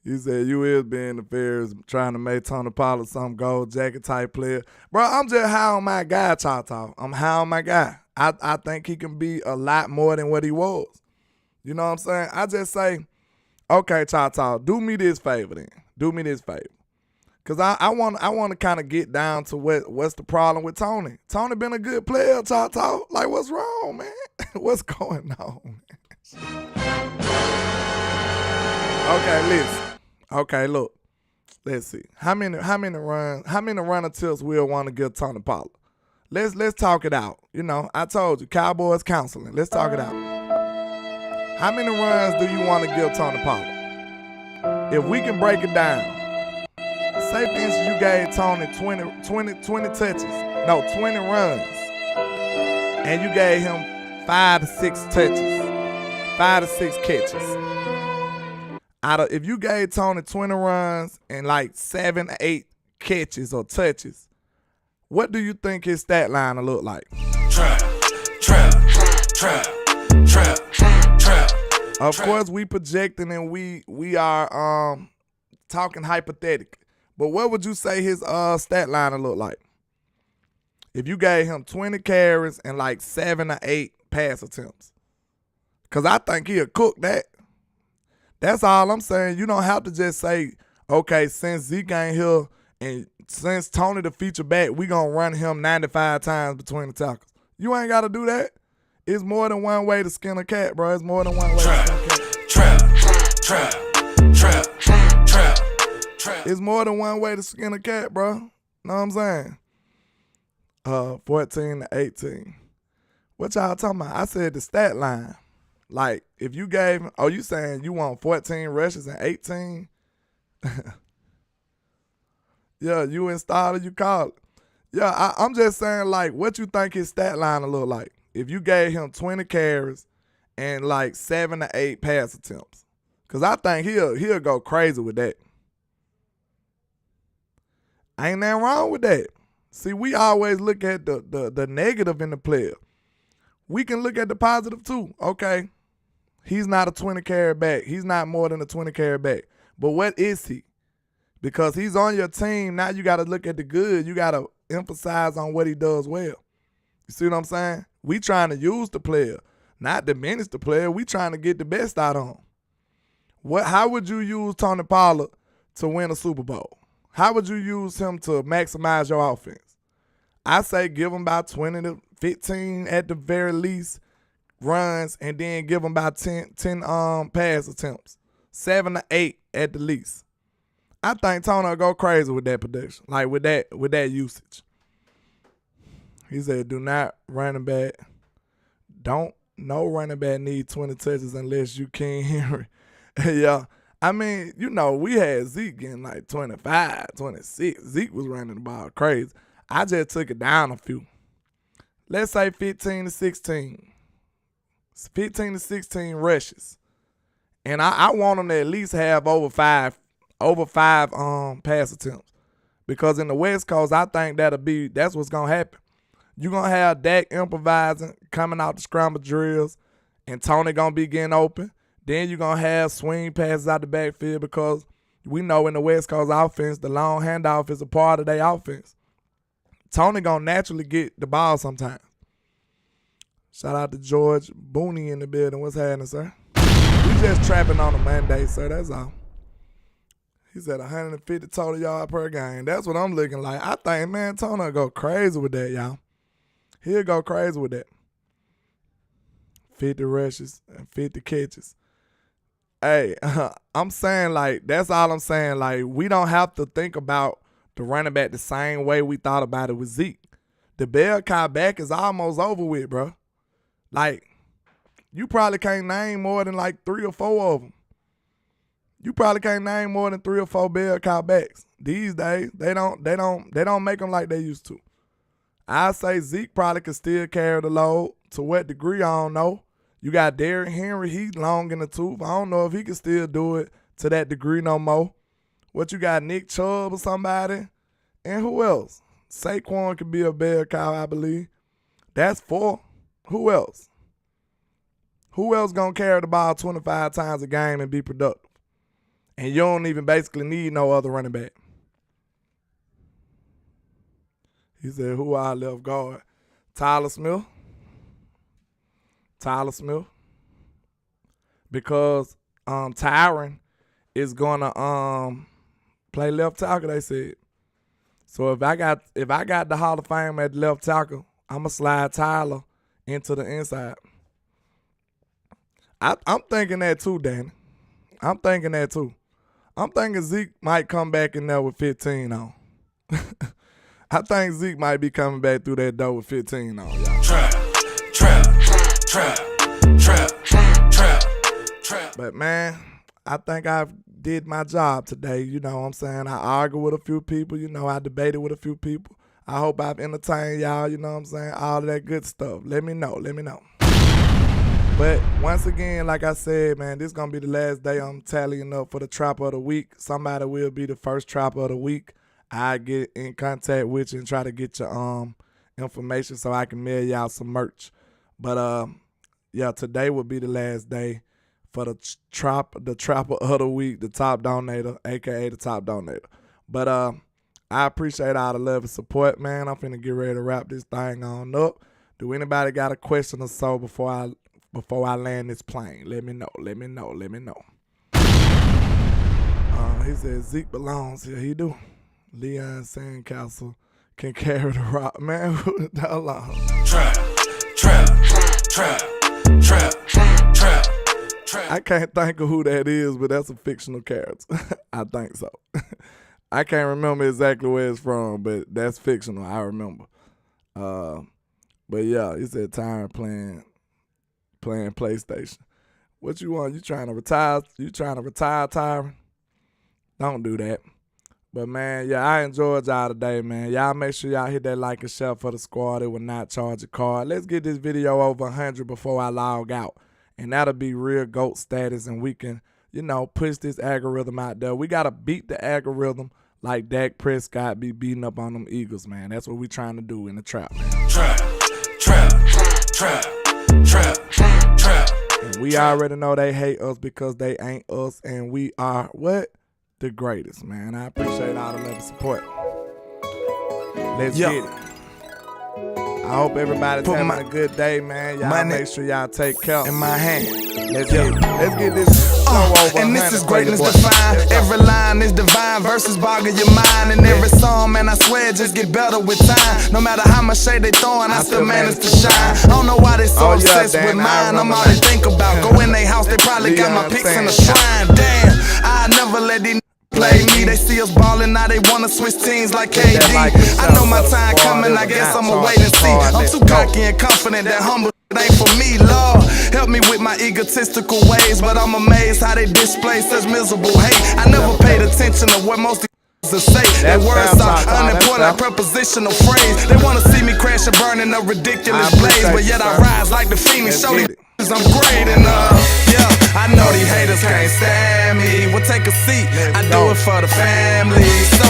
He said, you is being nefarious, trying to make Tony Pollard some gold jacket type player. Bro, I'm just high on my guy, Chata. I'm high on my guy. I think he can be a lot more than what he was. You know what I'm saying? I just say, okay, Chata, do me this favor then. Do me this favor. Cause I want to kind of get down to what's the problem with Tony. Tony been a good player, talk. Like, what's wrong, man? What's going on? Okay, listen. Okay, look. Let's see. How many runner tips we'll want to give Tony Pollard? Let's talk it out. You know, I told you, Cowboys counseling. Let's talk it out. How many runs do you want to give Tony Pollard? If we can break it down. Say, for instance, you gave Tony 20 touches. No, 20 runs. And you gave him 5 to 6 touches. 5 to 6 catches. If you gave Tony 20 runs and like 7 or 8 catches or touches, what do you think his stat line will look like? Trap. Of course, we projecting and we are talking hypothetically. But what would you say his stat line will look like? If you gave him 20 carries and like 7 or 8 pass attempts. Because I think he'll cook that. That's all I'm saying. You don't have to just say, okay, since Zeke ain't here and since Tony the feature back, we going to run him 95 times between the tackles. You ain't got to do that. It's more than one way to skin a cat, bro. It's more than one way to skin a cat. Trap. It's more than one way to skin a cat, bro. Know what I'm saying? 14 to 18. What y'all talking about? I said the stat line. Like, if you gave, you saying you want 14 rushes and 18? Yeah, you installed it, you called it. Yeah, I'm just saying, like, what you think his stat line will look like? If you gave him 20 carries and like 7 to 8 pass attempts. Because I think he'll go crazy with that. Ain't nothing wrong with that. See, we always look at the negative in the player. We can look at the positive too. Okay, he's not a 20 carry back. He's not more than a 20 carry back. But what is he? Because he's on your team, now you got to look at the good. You got to emphasize on what he does well. You see what I'm saying? We trying to use the player, not diminish the player. We trying to get the best out of him. How would you use Tony Pollard to win a Super Bowl? How would you use him to maximize your offense? I say give him about 20 to 15 at the very least runs, and then give him about 10 pass attempts. 7 to 8 at the least. I think Tony will go crazy with that production, like with that usage. He said, "Do not running back. No running back need 20 touches unless you King Henry." Yeah. I mean, you know, we had Zeke getting like 25, 26. Zeke was running the ball crazy. I just took it down a few. Let's say 15 to 16. 15 to 16 rushes. And I want him to at least have over five pass attempts. Because in the West Coast, I think that's what's going to happen. You're going to have Dak improvising, coming out the scramble drills, and Tony going to be getting open. Then you're going to have swing passes out the backfield because we know in the West Coast offense, the long handoff is a part of their offense. Tony going to naturally get the ball sometimes. Shout out to George Booney in the building. What's happening, sir? We just trapping on a Monday, sir. That's all. He said 150 total yards per game. That's what I'm looking like. I think, man, Tony will go crazy with that, y'all. He'll go crazy with that. 50 rushes and 50 catches. Hey, I'm saying, like, that's all I'm saying. Like, we don't have to think about the running back the same way we thought about it with Zeke. The bell cow back is almost over with, bro. Like, you probably can't name more than like 3 or 4 of them. You probably can't name more than 3 or 4 bell cow backs. These days, they don't make them like they used to. I say Zeke probably could still carry the load. To what degree, I don't know. You got Derrick Henry, he's long in the tooth. I don't know if he can still do it to that degree no more. What you got, Nick Chubb or somebody? And who else? Saquon could be a bell cow, I believe. That's 4. Who else? Who else gonna carry the ball 25 times a game and be productive? And you don't even basically need no other running back. He said, who our left guard? Tyler Smith. Because Tyron is gonna Play left tackle, they said. So if I got the Hall of Fame at left tackle, I'ma slide Tyler into the inside. I'm thinking that too, Danny. I'm thinking that too. I'm thinking Zeke might come back in there with 15 on. I think Zeke might be coming back through that door with 15 on, y'all. Trap. But man, I think I've did my job today. You know what I'm saying? I argued with a few people. You know, I debated with a few people. I hope I've entertained y'all. You know what I'm saying? All of that good stuff. Let me know. But once again, like I said, man, this is going to be the last day I'm tallying up for the Trapper of the Week. Somebody will be the first Trapper of the Week. I get in contact with you and try to get your information so I can mail y'all some merch. But yeah, today will be the last day for the Trapper of the Week, the top donator, aka the top donator. But I appreciate all the love and support, man. I'm finna get ready to wrap this thing on up. Do anybody got a question or so before I land this plane? Let me know. He said Zeke belongs here. He do. Leon Sandcastle can carry the rock. Man, hold on. Trap. I can't think of who that is, but that's a fictional character. I think so. I can't remember exactly where it's from, but that's fictional. I remember. But yeah, he said tired playing PlayStation. What you want? You trying to retire? Tyron? Don't do that. But man, yeah, I enjoyed y'all today, man. Y'all make sure y'all hit that like and share for the squad. It will not charge a card. Let's get this video over 100 before I log out. And that'll be real GOAT status, and we can, you know, push this algorithm out there. We got to beat the algorithm like Dak Prescott be beating up on them Eagles, man. That's what we trying to do in the trap, man. Trap. And we already know they hate us because they ain't us, and we are, what? The greatest, man. I appreciate all the love and support. Let's get it. I hope everybody's having a good day, man. Y'all make sure y'all take care. In my hand. Let's get this show over. And this is greatness defined. Every line is divine. Verses boggle your mind. And every song, man, I swear, just get better with time. No matter how much shade they throwing, I still manage to shine. I don't know why they so obsessed with mine. I'm all they think about. Go in their house, they probably got my pics in the shrine. Damn, I never let these play me. They see us ballin', now they wanna switch teams like KD. I know my time coming, I guess I'ma wait and see. I'm too cocky and confident that humble ain't for me, Lord. Help me with my egotistical ways, but I'm amazed how they display such miserable hate. I never paid attention to what most to say. Their words are unimportant, like prepositional phrase. They wanna see me crash and burn in a ridiculous blaze, but yet I rise like the phoenix. Show these I'm great enough. Yeah, I know these haters can't stand me. Well, take a seat. I do it for the family. So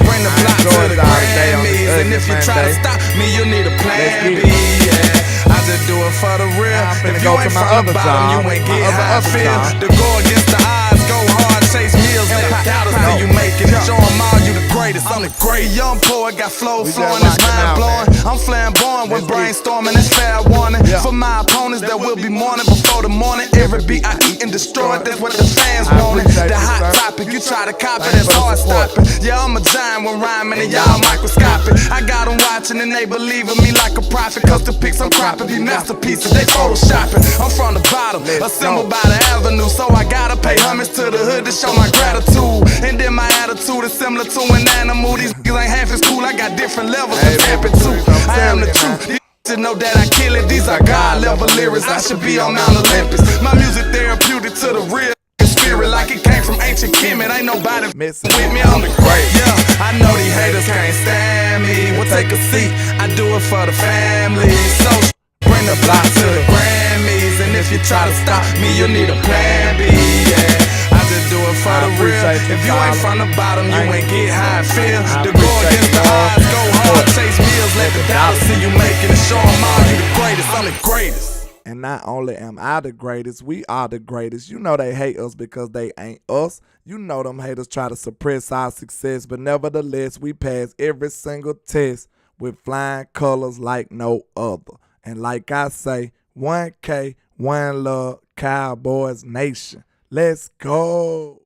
bring the block to the Grammys, and if you try to stop me, you need a plan B. Yeah, I just do it for the real. If you ain't from the bottom, you ain't get how I feel. To go against the odds, go hard, chase meals, let doubters see you make it. Show them all you the greatest. I'm the great young poet, got flow flowing, it's mind blowing. I'm flamboyant when brainstorming, it's fair warning. For my opponents that will be mourning before the morning. Every beat I eat and destroy, that's what the fans wanted. The hot topic, you try to copy, that's hard stopping. Yeah, I'm a giant when rhyming and y'all microscopic. I got them watching and they believe in me like a prophet. Cause the pics I'm cropping be masterpieces, they photoshopping. I'm from the bottom, assembled by the avenue. So I gotta pay homage to the hood to show my gratitude. And then my attitude is similar to an animal. These niggas ain't half as cool, I got different levels of tapping too. I am the truth. You should know that I kill it. These are God level lyrics. I should be on Mount Olympus. My music therapeutic to the real spirit, like it came from ancient Kemet. Ain't nobody messing with me. I'm the great. Yeah, I know these haters can't stand me. Well, take a seat. I do it for the family. So bring the block to the Grammys, and if you try to stop me, you need a plan B. Yeah, I just do it for the real. If you ain't from the bottom, you ain't get how I feel. To go against the odds, go hard, chase meals, let the dollars see you making it. Show them all you the greatest. I'm the greatest. And not only am I the greatest, we are the greatest. You know they hate us because they ain't us. You know them haters try to suppress our success, but nevertheless, we pass every single test with flying colors like no other. And like I say, 1K, one love, Cowboys Nation. Let's go.